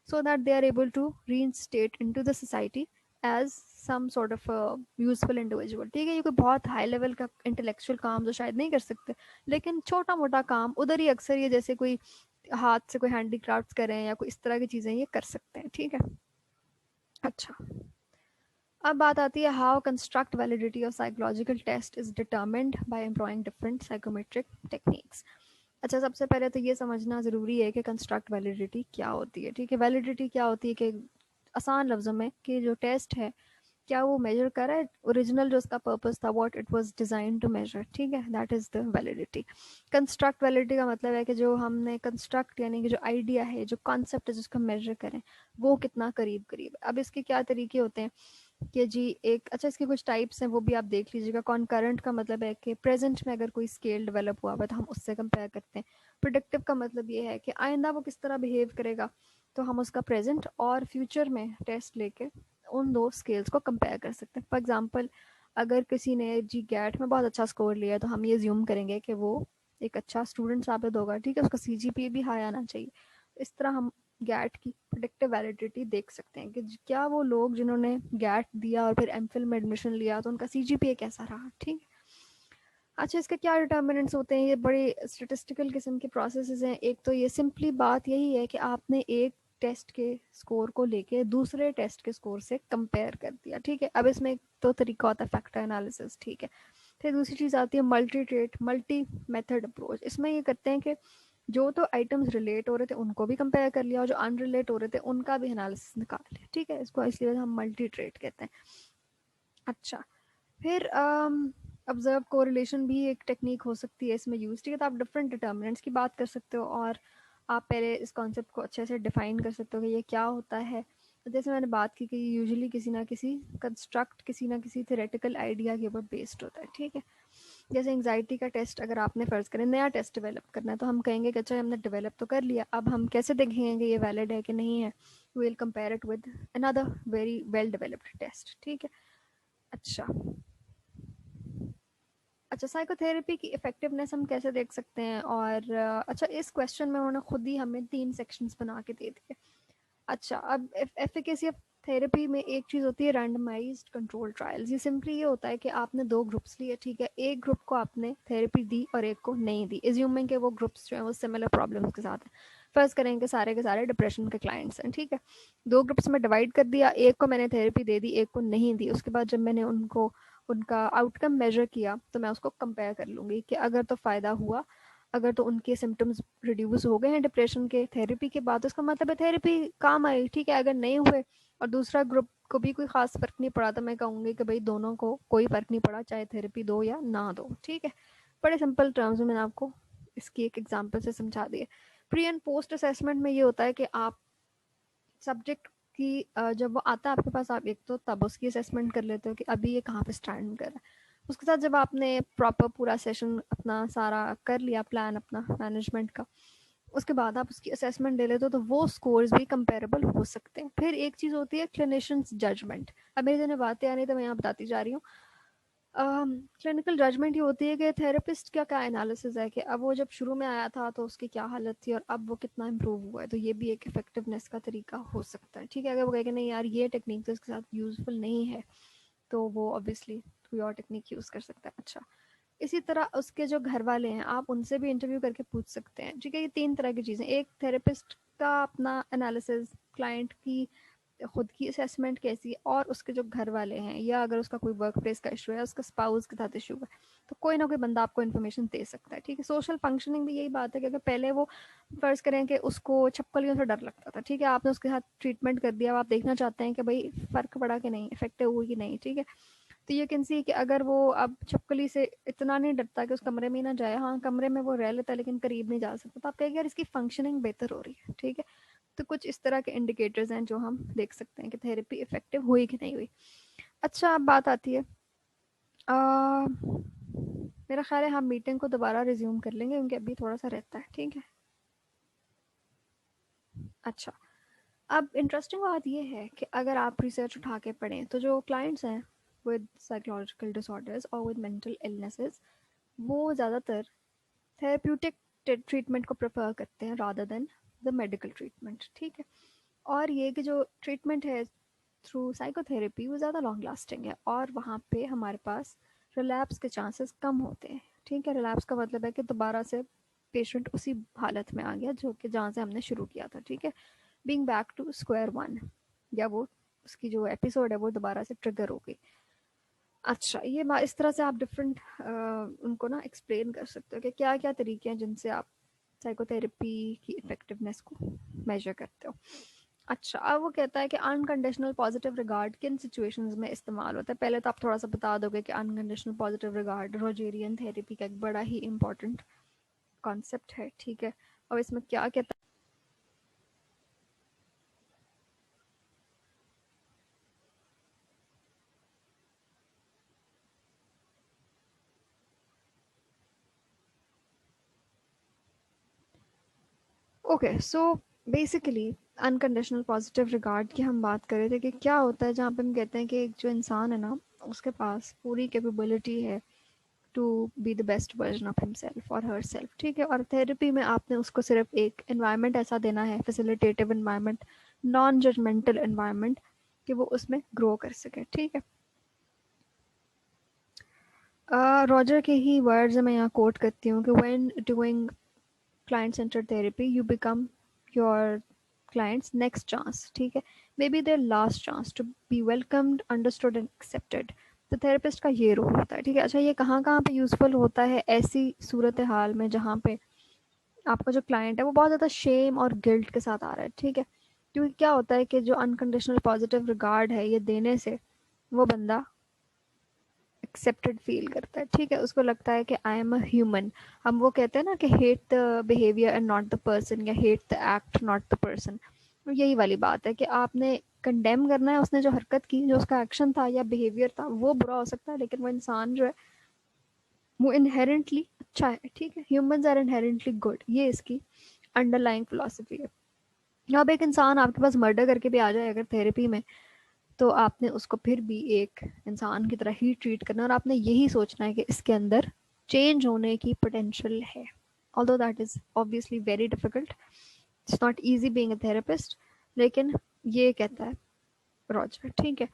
so that they are able to reinstate into the society as some sort of a useful individual, ठीक है। ये कोई बहुत हाई लेवल का इंटेलेक्चुअल काम तो शायद नहीं कर सकते, लेकिन छोटा मोटा काम उधर ही अक्सर ये जैसे कोई हाथ से कोई हैंडीक्राफ्ट्स करें या कोई इस तरह की चीज़ें ये कर सकते हैं, ठीक है। अच्छा, अब बात आती है how construct validity of psychological test is determined by employing different psychometric techniques. अच्छा, सबसे पहले तो ये समझना ज़रूरी है कि कंस्ट्रक्ट वैलिडिटी क्या होती है, ठीक है। वैलिडिटी क्या होती है कि आसान लफ्ज़ों में कि जो टेस्ट है क्या वो मेजर कर रहा है ओरिजिनल जो उसका पर्पस था, what it was design to measure, ठीक है, that is the validity. Construct validity का मतलब है कि जो हमने कंस्ट्रक्ट यानी कि जो आइडिया है, जो कॉन्सेप्ट है जिसको मेजर करें वो कितना करीब करीब है। अब इसके क्या तरीके होते हैं कि जी एक अच्छा इसके कुछ टाइप्स हैं वो भी आप देख लीजिएगा। कॉनकरेंट का मतलब है कि प्रेजेंट में अगर कोई स्केल डेवलप हुआ हुआ है तो हम उससे कंपेयर करते हैं। प्रिडिक्टिव का मतलब ये है कि आइंदा वो किस तरह बिहेव करेगा, तो हम उसका प्रेजेंट और फ्यूचर में टेस्ट लेके उन दो स्केल्स को कंपेयर कर सकते हैं। फॉर एग्जाम्पल, अगर किसी ने जी गैट में बहुत अच्छा स्कोर लिया है तो हम ये ज्यूम करेंगे कि वो एक अच्छा स्टूडेंट साबित होगा, ठीक है, उसका सीजीपीए भी हाई आना चाहिए। इस तरह हम गैट की प्रेडिक्टिव वैलिडिटी देख सकते हैं कि क्या वो लोग जिन्होंने गैट दिया और फिर एमफिल में एडमिशन लिया तो उनका सीजीपीए कैसा रहा, ठीक है। अच्छा इसके क्या डिटर्मिनेंट्स होते हैं, ये बड़े स्टेटिस्टिकल किस्म के प्रोसेसेस हैं। एक तो ये सिंपली बात यही है कि आपने एक टेस्ट के स्कोर को लेके दूसरे टेस्ट के स्कोर से कंपेयर कर दिया, ठीक है। अब इसमें एक तो तरीका होता है फैक्टर एनालिसिस, ठीक है। फिर दूसरी चीज़ आती है multi trait multi method approach. इसमें ये करते हैं कि जो तो आइटम्स रिलेट हो रहे थे उनको भी कंपेयर कर लिया और जो अनरिलेट हो रहे थे उनका भी एनालिसिस निकाल लिया, ठीक है। इसको इसलिए हम मल्टी ट्रेट कहते हैं। अच्छा, फिर ऑब्जर्व कोरिलेशन भी एक टेक्निक हो सकती है इसमें यूज, ठीक है। तो आप डिफरेंट डिटर्मिनेंट्स की बात कर सकते हो और आप पहले इस कॉन्सेप्ट को अच्छे से डिफाइन कर सकते हो कि ये क्या होता है। तो जैसे मैंने बात की कि यूजुअली किसी ना किसी कंस्ट्रक्ट किसी ना किसी थेरेटिकल आइडिया के ऊपर बेस्ड होता है, ठीक है। जैसे एंग्जाइटी का टेस्ट अगर आपने फ़र्ज़ करें नया टेस्ट डेवलप करना है तो हम कहेंगे कि अच्छा हमने डेवलप तो कर लिया, अब हम कैसे देखेंगे कि ये वैलिड है कि नहीं है। We will compare it with another very well developed test, ठीक है। अच्छा, अच्छा साइकोथेरेपी की इफेक्टिवनेस हम कैसे देख सकते हैं, और अच्छा इस क्वेश्चन में उन्होंने खुद ही हमें 3 सेक्शंस बना के दे दिए। अच्छा, अब एफिकेसी ऑफ थेरेपी में एक चीज़ होती है रैंडमाइज्ड कंट्रोल ट्रायल्स। ये सिंपली ये होता है कि आपने 2 ग्रुप्स लिए, ठीक है। एक ग्रुप को आपने थेरेपी दी और एक को नहीं दी, एज्यूमिंग के वो ग्रुप्स जो हैं वो सिमिलर प्रॉब्लम्स के साथ हैं। फर्स्ट करेंगे कि सारे के सारे डिप्रेशन के क्लाइंट्स हैं, ठीक है। 2 ग्रुप्स में डिवाइड कर दिया, एक को मैंने थेरेपी दे दी, एक को नहीं दी। उसके बाद जब मैंने उनको उनका आउटकम मेजर किया तो मैं उसको कंपेयर कर लूँगी कि अगर तो फ़ायदा हुआ, अगर तो उनके सिम्टम्स रिड्यूस हो गए हैं डिप्रेशन के थेरेपी के बाद, उसका मतलब है थेरेपी काम आई, ठीक है। अगर नहीं हुए और दूसरा ग्रुप को भी कोई खास फर्क नहीं पड़ा तो मैं कहूँगी कि भाई दोनों को कोई फर्क नहीं पड़ा, चाहे थेरेपी दो या ना दो, ठीक है। बड़े सिंपल टर्म्स में मैंने आपको इसकी एक एग्जांपल से समझा दिया। प्री एंड पोस्ट असेसमेंट में ये होता है कि आप सब्जेक्ट की जब वो आता है आपके पास, आप एक तो तब उसकी असेसमेंट कर लेते हो कि अभी ये कहाँ पे स्टैंड कर रहा है। उसके साथ जब आपने प्रॉपर पूरा सेशन अपना सारा कर लिया, प्लान अपना मैनेजमेंट का, उसके बाद आप उसकी असेसमेंट ले लेते हो तो वो स्कोर्स भी कंपेरेबल हो सकते हैं। फिर एक चीज़ होती है क्लिनिशियंस जजमेंट। अब मेरी जिन्हें बातें आ रही तो मैं यहाँ बताती जा रही हूँ। क्लिनिकल जजमेंट ये होती है कि थेरेपिस्ट का क्या एनालिसिस है कि अब वो जब शुरू में आया था तो उसकी क्या हालत थी और अब वो कितना इम्प्रूव हुआ है। तो ये भी एक इफेक्टिवनेस का तरीका हो सकता है, ठीक है। अगर वो कहे कि नहीं यार ये टेक्निक तो इसके साथ यूजफुल नहीं है तो वो ऑब्वियसली कोई और टेक्निक यूज़ कर सकता है। अच्छा, इसी तरह उसके जो घर वाले हैं आप उनसे भी इंटरव्यू करके पूछ सकते हैं, ठीक है। ये 3 तरह की चीज़ें, एक थेरेपिस्ट का अपना एनालिसिस, क्लाइंट की खुद की असेसमेंट कैसी है, और उसके जो घर वाले हैं या अगर उसका कोई वर्क प्लेस का इशू है, उसका स्पाउस के साथ इशू है, तो कोई ना कोई बंदा आपको इन्फॉर्मेशन दे सकता है, ठीक है। सोशल फंक्शनिंग भी यही बात है कि अगर पहले वो फर्ज करें कि उसको छिपकलियों से डर लगता था, ठीक है, आपने उसके साथ ट्रीटमेंट कर दिया, अब आप देखना चाहते हैं कि भाई फ़र्क पड़ा कि नहीं, इफेक्टिव हुई कि नहीं, ठीक है। तो यू कैन सी कि अगर वो अब छिपकली से इतना नहीं डरता कि उस कमरे में ही ना जाए, हाँ कमरे में वो रह लेता है लेकिन करीब नहीं जा सकता, तो आप कहेंगे यार इसकी फंक्शनिंग बेहतर हो रही है, ठीक है। तो कुछ इस तरह के इंडिकेटर्स हैं जो हम देख सकते हैं कि थेरेपी इफेक्टिव हुई कि नहीं हुई। अच्छा, अब बात आती है मेरा ख्याल है हम मीटिंग को दोबारा रिज्यूम कर लेंगे क्योंकि अभी थोड़ा सा रहता है, ठीक है। अच्छा, अब इंटरेस्टिंग बात यह है कि अगर आप रिसर्च उठा के पढ़ें तो जो क्लाइंट्स हैं विद साइकोलॉजिकल डिसऑर्डर्स और विद मेंटल इलनेसेस, वो ज़्यादातर थेरेप्यूटिक ट्रीटमेंट को प्रेफर करते हैं rather than the medical treatment, ठीक है। और ये कि जो ट्रीटमेंट है थ्रू साइकोथेरेपी वो ज़्यादा लॉन्ग लास्टिंग है और वहाँ पे हमारे पास रिलैप्स के चांसेस कम होते हैं, ठीक है। रिलैप्स का मतलब है कि दोबारा से पेशेंट उसी हालत में आ गया जो कि जहाँ से हमने शुरू किया था, ठीक है। Being back to square one, या वो उसकी जो एपिसोड है वो दोबारा से ट्रिगर हो गई। अच्छा, ये इस तरह से आप डिफरेंट उनको ना एक्सप्लेन कर सकते हो कि क्या क्या तरीके हैं जिनसे आप साइकोथेरेपी की इफेक्टिवनेस को मेजर करते हो। अच्छा, अब वो कहता है कि अनकंडीशनल पॉजिटिव रिगार्ड किन सिचुएशंस में इस्तेमाल होता है। पहले तो आप थोड़ा सा बता दोगे कि अनकंडीशनल पॉजिटिव रिगार्ड रोजेरियन थेरेपी का एक बड़ा ही इम्पोर्टेंट कॉन्सेप्ट है, ठीक है। और इसमें क्या कहता okay, so basically unconditional positive regard की हम बात कर रहे थे कि क्या होता है जहाँ पे हम कहते हैं कि एक जो इंसान है ना, उसके पास पूरी कैपेबिलिटी है to be the best version of himself और हर सेल्फ, ठीक है। और थेरेपी में आपने उसको सिर्फ एक एनवायरनमेंट ऐसा देना है, facilitative environment, non judgemental environment, कि वो उसमें ग्रो कर सके, ठीक है। रॉजर के ही वर्ड्स मैं यहाँ कोट करती हूँ कि when doing client centered therapy you become your client's next chance, ठीक है, maybe their last chance to be welcomed, understood and accepted। तो थेरेपिस्ट का ये रोल होता है, ठीक है। अच्छा, ये कहाँ कहाँ पे यूजफुल होता है? ऐसी सूरत हाल में जहाँ पे आपका जो क्लाइंट है वो बहुत ज़्यादा शेम और गिल्ट के साथ आ रहा है, ठीक है। क्योंकि क्या होता है कि जो अनकंडीशनल पॉजिटिव रिगार्ड है, ये देने से वो बंदा एक्सेप्टेड फील करता है, ठीक है। उसको लगता है कि आई एम अ ह्यूमन। हम वो कहते हैं ना कि hate the behaviour and not the person, या hate the act not the person. तो यही वाली बात है कि आपने कंडेम करना है, उसने जो हरकत की, जो उसका एक्शन था या बिहेवियर था, वो बुरा हो सकता है, लेकिन वो इंसान जो है वो इनहेरेंटली अच्छा है, ठीक है। ह्यूमंस आर इनहेरेंटली गुड, ये इसकी अंडरलाइंग फिलोसफी है। अब एक इंसान आपके पास मर्डर करके भी आ जाए अगर थेरेपी में, तो आपने उसको फिर भी एक इंसान की तरह ही ट्रीट करना, और आपने यही सोचना है कि इसके अंदर चेंज होने की पोटेंशियल है। Although that is obviously very difficult, it's not easy being a therapist, लेकिन ये कहता है रॉजर, ठीक है।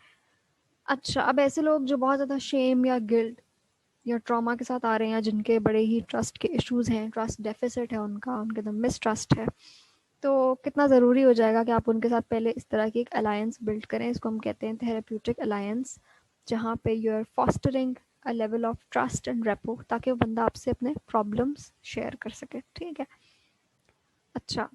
अच्छा, अब ऐसे लोग जो बहुत ज़्यादा शेम या गिल्ट या ट्रॉमा के साथ आ रहे हैं, जिनके बड़े ही ट्रस्ट के इश्यूज हैं, ट्रस्ट डेफिसिट है उनका, उनके अंदर मिसट्रस्ट है, तो कितना ज़रूरी हो जाएगा कि आप उनके साथ पहले इस तरह की एक अलायंस बिल्ड करें। इसको हम कहते हैं थेरेप्यूटिक अलायंस, जहाँ पे you are fostering a level of trust and rapport, ताकि वो बंदा आपसे अपने प्रॉब्लम्स शेयर कर सके, ठीक है। अच्छा,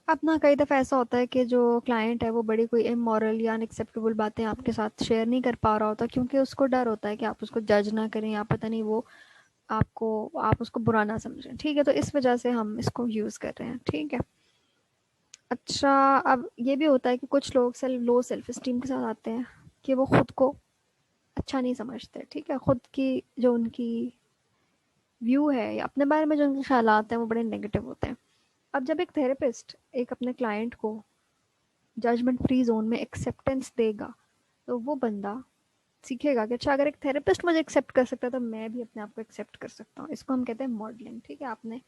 अब ना कई दफ़ा ऐसा होता है कि जो क्लाइंट है वो बड़ी कोई इमोरल या अनएक्सेप्टेबल बातें आपके साथ शेयर नहीं कर पा रहा होता, क्योंकि उसको डर होता है कि आप उसको जज ना करें, या पता नहीं वो आपको, आप उसको बुरा ना समझें, ठीक है। तो इस वजह से हम इसको यूज़ कर रहे हैं, ठीक है। अच्छा, अब ये भी होता है कि कुछ लोग लो सेल्फ इस्टीम के साथ आते हैं कि वो खुद को अच्छा नहीं समझते, ठीक है। खुद की जो उनकी व्यू है या अपने बारे में जो उनके ख्यालात हैं वो बड़े नेगेटिव होते हैं। अब जब एक थेरेपिस्ट एक अपने क्लाइंट को जजमेंट फ्री जोन में एक्सेप्टेंस देगा, तो वो बंदा सीखेगा कि अच्छा, अगर एक थेरेपिस्ट मुझे एक्सेप्ट कर सकता है तो मैं भी अपने आप को एक्सेप्ट कर सकता हूँ। इसको हम कहते हैं मॉडलिंग, ठीक है। आपने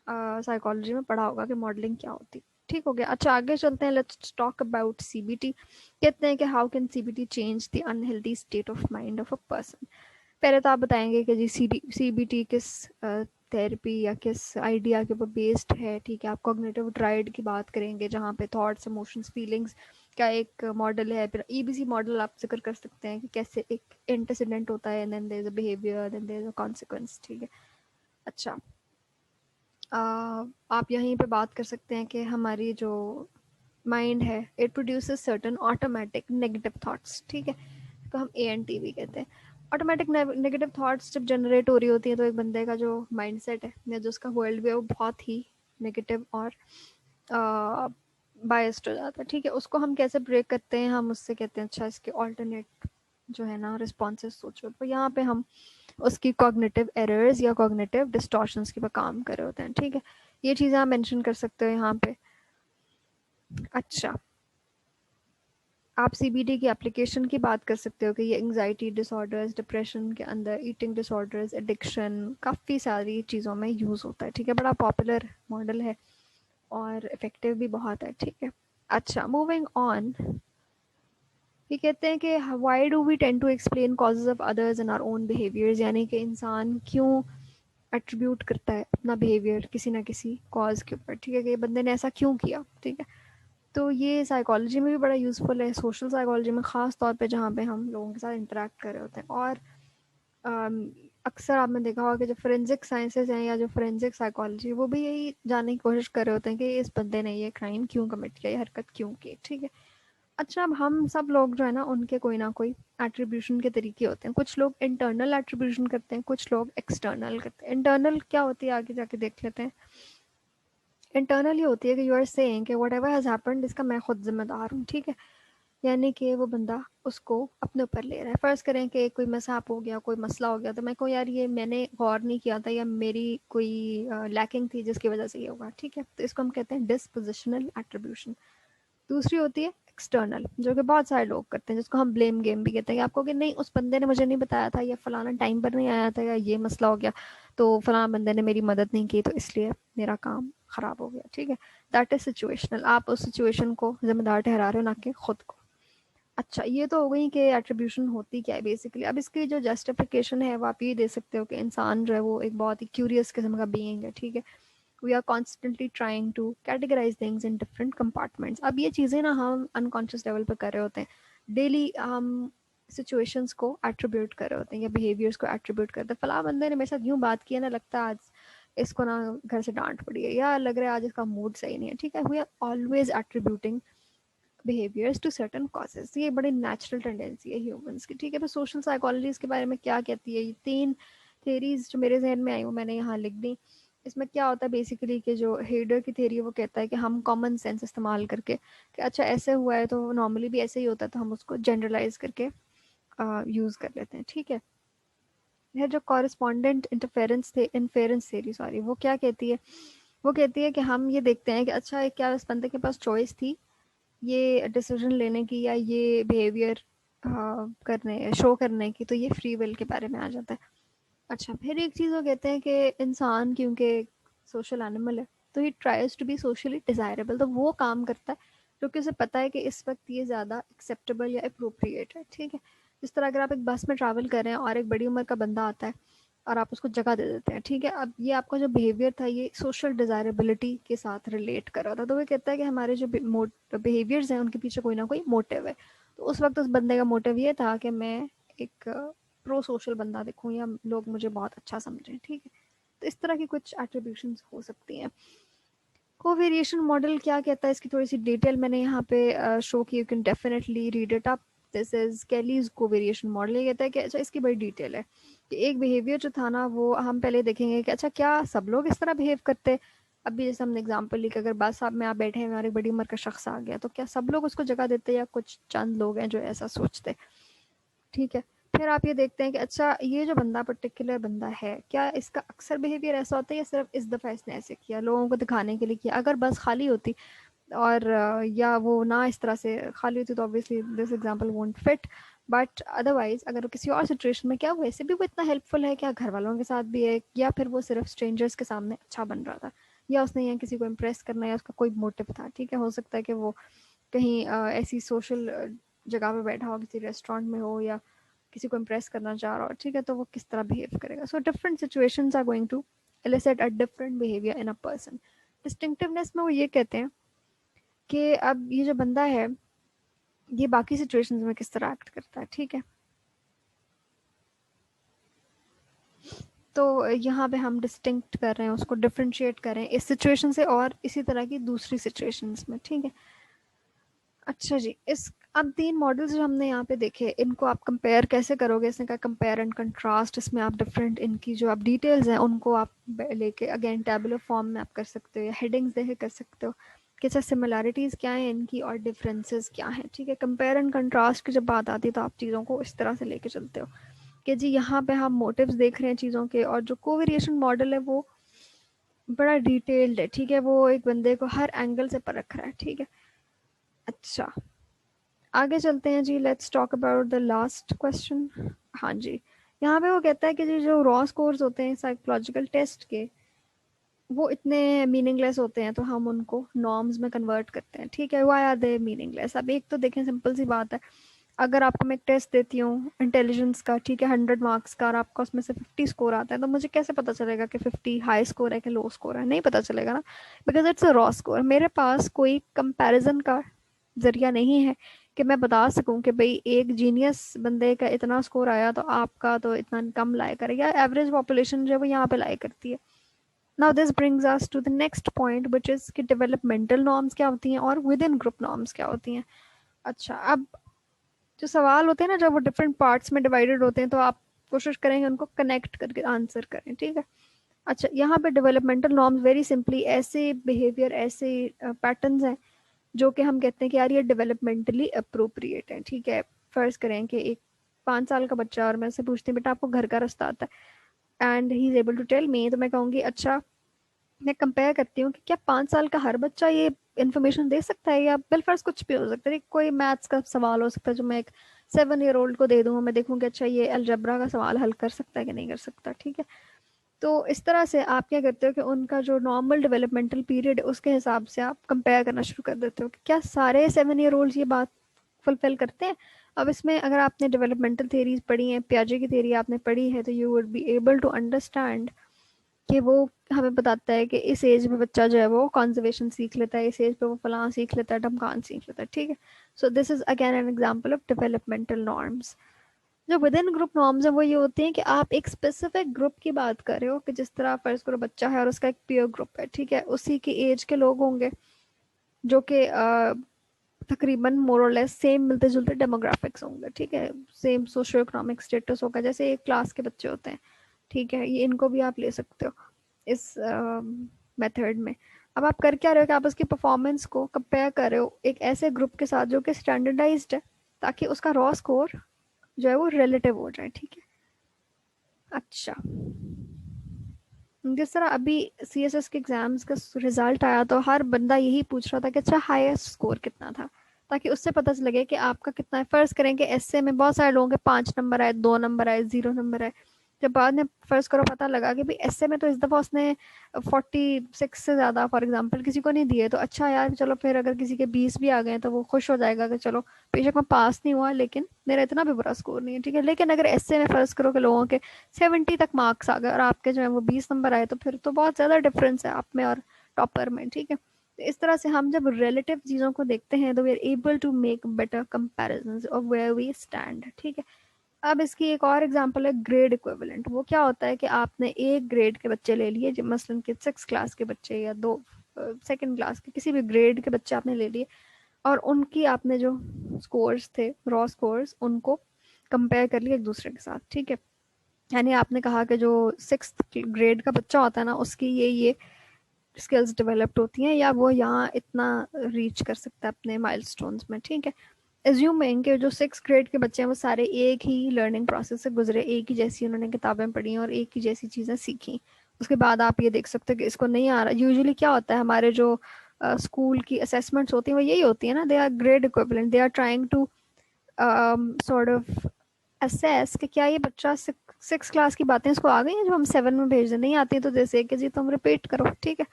साइकोलॉजी में पढ़ा होगा कि मॉडलिंग क्या होती है, ठीक हो गया। अच्छा, आगे चलते हैं, लेट्स टॉक अबाउट सीबीटी। कहते हैं कि how can CBT change the unhealthy state of mind of a person. पहले तो आप बताएंगे कि जी सीबीटी किस थेरेपी या किस आइडिया के ऊपर बेस्ड है, ठीक है। आप कॉग्निटिव ट्राइड की बात करेंगे, जहाँ पे थॉट्स, इमोशंस, फीलिंग्स का एक मॉडल है। फिर ईबीसी मॉडल आप जिक्र कर सकते हैं कि कैसे एक इंसिडेंट होता है, then there is a behaviour, then there is a consequence, ठीक है। अच्छा, आप यहीं पे बात कर सकते हैं कि हमारी जो माइंड है, it produces certain automatic negative thoughts, ठीक है। तो हम ANT भी कहते हैं। ऑटोमेटिक नेगेटिव थॉट्स जब जनरेट हो रही होती है, तो एक बंदे का जो माइंडसेट है या जो उसका वर्ल्ड व्यू है वो बहुत ही नेगेटिव और बायस्ड हो जाता है, ठीक है। उसको हम कैसे ब्रेक करते हैं? हम उससे कहते हैं अच्छा, इसके ऑल्टरनेट जो है ना रिस्पॉन्सेज सोचो। तो यहाँ पे हम उसकी कॉग्निटिव एरर्स या कॉग्निटिव डिस्टॉर्शंस के ऊपर काम कर रहे होते हैं, ठीक है। ये चीज़ें आप मेंशन कर सकते हो यहाँ पे। अच्छा, आप सीबीडी की एप्लीकेशन की बात कर सकते हो कि ये एंजाइटी डिसऑर्डर्स, डिप्रेशन के अंदर, ईटिंग डिसऑर्डर्स, एडिक्शन, काफ़ी सारी चीज़ों में यूज़ होता है, ठीक है। बड़ा पॉपुलर मॉडल है और इफ़ेक्टिव भी बहुत है, ठीक है। अच्छा, मूविंग ऑन, ये कहते हैं कि why do we tend to explain causes of others in our own behaviours, यानी कि इंसान क्यों एट्रीब्यूट करता है अपना बिहेवियर किसी ना किसी कॉज के ऊपर, ठीक है, कि बंदे ने ऐसा क्यों किया, ठीक है। तो ये साइकोलॉजी में भी बड़ा यूज़फुल है, सोशल साइकोलॉजी में ख़ास तौर पे, जहाँ पे हम लोगों के साथ इंटरेक्ट कर रहे होते हैं। और अक्सर आपने देखा होगा कि जो फोरेंसिक साइंसेज हैं या जो फोरेंसिक साइकोलॉजी, वो भी यही जानने की कोशिश कर रहे होते हैं कि इस बंदे ने ये क्राइम क्यों कमिट किया, ये हरकत क्यों की, ठीक है। अच्छा, अब हम सब लोग जो है ना, उनके कोई ना कोई एट्रीब्यूशन के तरीके होते हैं। कुछ लोग इंटरनल एट्रीब्यूशन करते हैं, कुछ लोग एक्सटर्नल करते हैं। इंटरनल क्या होती है आगे जाके देख लेते हैं। इंटरनल ये होती है कि यू आर सेइंग कि व्हाटएवर हैज़ हैपेंड, इसका मैं खुद जिम्मेदार हूँ, ठीक है। यानी कि वो बंदा उसको अपने ऊपर ले रहा है। फ़र्ज़ करें कि कोई मिसहैप हो गया, कोई मसला हो गया, तो मैं कहूँ यार ये मैंने गौर नहीं किया था या मेरी कोई लैकिंग थी जिसकी वज़ह से ये हुआ, ठीक है? तो इसको हम कहते हैं डिस्पोज़िशनल एट्रिब्यूशन। दूसरी होती है एक्सटर्नल, जो कि बहुत सारे लोग करते हैं, जिसको हम ब्लेम गेम भी कहते हैं कि आपको कि नहीं उस बंदे ने मुझे नहीं बताया था, या फलाना टाइम पर नहीं आया था, या ये मसला हो गया, तो फलाना बंदे ने मेरी मदद नहीं की, तो इसलिए मेरा काम ख़राब हो गया, ठीक है? That is situational. आप उस सिचुएशन को ज़िम्मेदार ठहरा रहे हो, ना कि खुद को। अच्छा, ये तो हो गई कि एट्रीब्यूशन होती क्या है बेसिकली। अब इसकी जो जस्टिफिकेशन है वो आप ये दे सकते हो कि इंसान जो है वो एक बहुत ही क्यूरियस किस्म का बीइंग है, ठीक है? We are constantly trying to categorise things in different compartments. अब ये चीज़ें ना हम अनकॉन्शियस लेवल पर कर रहे होते हैं। डेली हम सिचुएशंस को एट्रीब्यूट कर रहे होते हैं या बिहेवियर्स को एट्रीब्यूट करते हैं। फला बंदे ने मेरे साथ यूँ बात की है ना, लगता है आज इसको ना घर से डांट पड़ी है, या लग रहा है आज इसका मूड सही नहीं है, ठीक है? We are always attributing behaviours to certain causes. ये बड़ी नेचुरल टेंडेंसी है ह्यूमंस की, ठीक है? पर सोशल साइकोलॉजी इसके बारे में क्या कहती है? ये 3 थ्योरीज जो मेरे जहन में आई वो मैंने यहाँ लिख दी। इसमें क्या होता है बेसिकली कि जो हेडर की थ्योरी है वो कहता है कि हम कॉमन सेंस इस्तेमाल करके कि अच्छा ऐसे हुआ है तो नॉर्मली भी ऐसे ही होता है, तो हम उसको जनरलाइज करके यूज़ कर लेते हैं, ठीक है? यह जो कॉरेस्पॉन्डेंट इंटरफेरेंस थे इन्फेरेंस थ्योरी, सॉरी, वो क्या कहती है? वो कहती है कि हम ये देखते हैं कि अच्छा क्या इस बंदे के पास चॉइस थी ये डिसीजन लेने की या ये बिहेवियर करने शो करने की, तो ये फ्री विल के बारे में आ जाता है। अच्छा, फिर एक चीज़ वो कहते हैं कि इंसान क्योंकि सोशल एनिमल है, तो he tries to be socially desirable. तो वो काम करता है जो कि उसे पता है कि इस वक्त ये ज़्यादा एक्सेप्टेबल या अप्रोप्रिएट है, ठीक है? जिस तरह अगर आप एक बस में ट्रैवल कर रहे हैं और एक बड़ी उम्र का बंदा आता है और आप उसको जगह दे देते हैं, ठीक है? अब ये आपका जो बिहेवियर था ये सोशल डिज़ायरेबिलिटी के साथ रिलेट कर रहा था, तो वो कहता है कि हमारे जो बिहेवियर्स हैं उनके पीछे कोई ना कोई मोटिव है। तो उस वक्त उस बंदे का मोटिव ये था कि मैं एक प्रो सोशल बंदा दिखूँ या लोग मुझे बहुत अच्छा समझें, ठीक है? तो इस तरह की कुछ एट्रीब्यूशंस हो सकती हैं। कोवेरिएशन मॉडल क्या कहता है, इसकी थोड़ी सी डिटेल मैंने यहाँ पे शो की, you can definitely read it up. This is Kelley's covariation model. ये कहता है कि अच्छा इसकी बड़ी डिटेल है कि एक बिहेवियर जो था ना वो हम पहले देखेंगे कि अच्छा क्या सब लोग इस तरह बिहेव करते हैं। अभी जैसे हमने एग्जांपल ली कि अगर बस आप में आप बैठे हैं और एक बड़ी उम्र का शख्स आ गया, तो क्या सब लोग उसको जगह देते या कुछ चंद लोग हैं जो ऐसा सोचते, ठीक है? फिर आप ये देखते हैं कि अच्छा ये जो बंदा पर्टिकुलर बंदा है, क्या इसका अक्सर बिहेवियर ऐसा होता है या सिर्फ इस दफ़ा इसने ऐसे किया लोगों को दिखाने के लिए किया? अगर बस खाली होती और या वो ना इस तरह से खाली होती तो obviously this example won't fit. But otherwise अगर वो किसी और सिचुएशन में, क्या वैसे भी वो इतना हेल्पफुल है, क्या घर वालों के साथ भी है, या फिर वो सिर्फ स्ट्रेंजर्स के सामने अच्छा बन रहा था, या उसने यहाँ किसी को इम्प्रेस करना या उसका कोई मोटिव था, ठीक है? हो सकता है कि वो कहीं ऐसी सोशल जगह पे बैठा हो, किसी रेस्टोरेंट में हो, या किसी को इम्प्रेस करना चाह रहा हो, ठीक है? तो वो किस तरह बिहेव करेगा। So different situations are going to elicit a different behavior in a person. Distinctiveness में वो ये कहते हैं कि अब ये जो बंदा है ये बाकी सिचुएशंस में किस तरह एक्ट करता है, ठीक है? तो यहाँ पे हम डिस्टिंक्ट कर रहे हैं, उसको डिफ्रेंशिएट कर रहे हैं इस सिचुएशन से और इसी तरह की दूसरी सिचुएशंस में, ठीक है? अच्छा जी, इस अब 3 मॉडल्स जो हमने यहाँ पे देखे, इनको आप कंपेयर कैसे करोगे? इसने कहा कंपेयर एंड कंट्रास्ट। इसमें आप डिफरेंट इनकी जो आप डिटेल्स हैं उनको आप लेके अगेन टेबुलर फॉर्म में आप कर सकते हो या हेडिंग्स देके कर सकते हो कि अच्छा सिमिलैरिटीज़ क्या हैं इनकी और डिफरेंसेस क्या हैं, ठीक है? कंपेयर एंड कंट्रास्ट की जब बात आती है तो आप चीज़ों को इस तरह से लेके चलते हो कि जी यहाँ पे हम मोटिव्स देख रहे हैं चीज़ों के, और जो कोवेरिएशन मॉडल है वो बड़ा डिटेल्ड है, ठीक है? वो एक बंदे को हर एंगल से परख रहा है, ठीक है? अच्छा, आगे चलते हैं जी। Let's talk about the last question. हाँ जी, यहाँ पे वो कहता है कि जी जो रॉ स्कोर्स होते हैं साइकोलॉजिकल टेस्ट के वो इतने मीनिंगलेस होते हैं, तो हम उनको नॉर्म्स में कन्वर्ट करते हैं, ठीक है? Why are they meaningless? अब एक तो देखें, सिंपल सी बात है, अगर आपको मैं एक टेस्ट देती हूँ इंटेलिजेंस का, ठीक है, 100 मार्क्स का, और आपका उसमें से 50 स्कोर आता है, तो मुझे कैसे पता चलेगा कि 50 हाई स्कोर है कि लो स्कोर है? नहीं पता चलेगा ना, because it's a raw score. मेरे पास कोई कंपैरिजन का जरिया नहीं है कि मैं बता सकूं कि भाई एक जीनियस बंदे का इतना स्कोर आया तो आपका तो इतना कम लाया करेगा। एवरेज पॉपुलेशन जो है वो यहाँ पे लाया करती है। Now this brings us to the next point which is कि डेवलपमेंटल नॉर्म्स क्या होती हैं और विद इन ग्रुप नॉर्म्स क्या होती हैं। अच्छा, अब जो सवाल होते हैं ना जब वो डिफरेंट पार्ट्स में डिवाइडेड होते हैं, तो आप कोशिश करेंगे उनको कनेक्ट करके आंसर करें, ठीक है? अच्छा, यहाँ पे डेवलपमेंटल नॉर्म्स वेरी सिंपली ऐसे बिहेवियर, ऐसे पैटर्न्स हैं जो कि हम कहते हैं कि यार ये डेवलपमेंटली अप्रोप्रिएट है, ठीक है। फर्ज करें कि एक 5 साल का बच्चा, और मैं से पूछती हूँ बेटा आपको घर का रास्ता आता है, and he is able to tell me, तो मैं कहूँगी अच्छा, मैं कंपेयर करती हूँ कि क्या 5 साल का हर बच्चा ये इन्फॉर्मेशन दे सकता है, या बिलफर्ज कुछ भी हो सकता है, कोई मैथ्स का सवाल हो सकता है जो मैं एक 7 ईयर ओल्ड को दे दूँ, मैं देखूँ कि अच्छा ये अलजबरा का सवाल हल कर सकता है कि नहीं कर सकता, ठीक है। तो इस तरह से आप क्या करते हो कि उनका जो नॉर्मल डेवलपमेंटल पीरियड है उसके हिसाब से आप कंपेयर करना शुरू कर देते हो कि क्या सारे 7 ईयर ओल्ड ये बात फुलफिल करते हैं। अब इसमें अगर आपने डेवलपमेंटल थेरीज पढ़ी हैं, पियाजे की थेरी आपने पढ़ी है, तो you would be able to understand कि वो हमें बताता है कि इस एज में बच्चा जो है वो कॉन्जर्वेशन सीख लेता है, इस एज पे वो फलां सीख लेता है, ढमकान सीख लेता है, ठीक है। So this is again an example of developmental norms. जो विद इन ग्रुप नॉर्म्स है वो ये होती हैं कि आप एक स्पेसिफिक ग्रुप की बात कर रहे हो, कि जिस तरह फर्ज करो बच्चा है और उसका एक पीयर ग्रुप है, ठीक है, उसी की एज के लोग होंगे जो कि तकरीबन मोर और लेस सेम मिलते जुलते डेमोग्राफिक्स होंगे, ठीक है, सेम सोशियो इकोनॉमिक स्टेटस होगा, जैसे एक क्लास के बच्चे होते हैं, ठीक है। ये इनको भी आप ले सकते हो इस मेथड में। अब आप कर क्या रहे हो कि आप उसकी परफॉर्मेंस को कंपेयर कर रहे हो एक ऐसे ग्रुप के साथ जो कि स्टैंडर्डाइज्ड है, ताकि उसका रॉ स्कोर जो है वो रिलेटिव हो जाए, ठीक है। अच्छा, जिस तरह अभी सीएसएस के एग्जाम्स का रिजल्ट आया तो हर बंदा यही पूछ रहा था कि अच्छा हाईएस्ट स्कोर कितना था, ताकि उससे पता लगे कि आपका कितना है। फर्ज करें कि एसए में बहुत सारे लोगों के 5 नंबर आए, 2 नंबर आए, 0 नंबर आए। जब बाद में फर्ज करो पता लगा कि भाई एसए में तो इस दफ़ा उसने 46 से ज़्यादा फॉर एग्जांपल किसी को नहीं दिए, तो अच्छा यार चलो फिर अगर किसी के 20 भी आ गए तो वो खुश हो जाएगा कि चलो बेशक मैं पास नहीं हुआ लेकिन मेरा इतना भी बुरा स्कोर नहीं है, ठीक है। लेकिन अगर एसए में फर्ज करो कि लोगों के 70 तक मार्क्स आ गए और आपके जो है वो 20 नंबर आए, तो फिर तो बहुत ज़्यादा डिफरेंस है आप में और टॉपर में, ठीक है। तो इस तरह से हम जब रिलेटिव चीज़ों को देखते हैं तो we are able to make better comparison of where we stand, ठीक है। अब इसकी एक और एग्जांपल है ग्रेड इक्विवेलेंट। वो क्या होता है कि आपने एक ग्रेड के बच्चे ले लिए, मसलन के 6 क्लास के बच्चे या दो सेकंड क्लास के किसी भी ग्रेड के बच्चे आपने ले लिए, और उनकी आपने जो स्कोर्स थे रॉ स्कोर्स उनको कंपेयर कर लिया एक दूसरे के साथ, ठीक है। यानी आपने कहा कि जो 6th ग्रेड का बच्चा होता है ना उसकी ये स्किल्स डेवलप्ड होती हैं, या वो यहाँ इतना रीच कर सकता है अपने माइलस्टोन्स में, ठीक है। एज्यूमिंग कि जो 6th ग्रेड के बच्चे हैं वो सारे एक ही लर्निंग प्रोसेस से गुजरे, एक ही जैसी उन्होंने किताबें पढ़ी और एक ही जैसी चीज़ें सीखी, उसके बाद आप ये देख सकते हो कि इसको नहीं आ रहा। यूजुअली क्या होता है हमारे जो स्कूल की असेसमेंट्स होती हैं वो यही होती है ना, they are grade equivalent, they are trying to sort of assess कि क्या ये बच्चा 6 क्लास की बातें इसको आ गई हैं जो हम 7 में भेज दें, नहीं आती तो जैसे कि जी तुम रिपीट करो, ठीक है।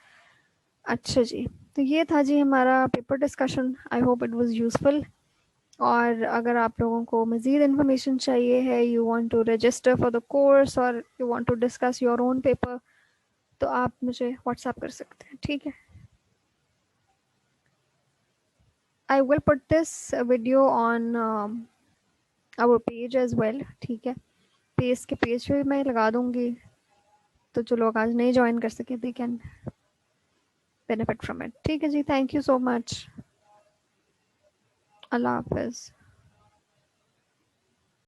अच्छा जी, तो ये था जी हमारा paper discussion. I hope it was useful. और अगर आप लोगों को मज़ीद इन्फॉर्मेशन चाहिए है, you want to register for the course और you want to discuss your own paper, तो आप मुझे व्हाट्सएप कर सकते हैं, ठीक है। I will put this video on our page as well, ठीक है। पेज के पेज पे भी मैं लगा दूंगी, तो जो लोग आज नहीं ज्वाइन कर सके they can benefit from it, ठीक है जी। Thank you so much. अल्लाह हाफिज़।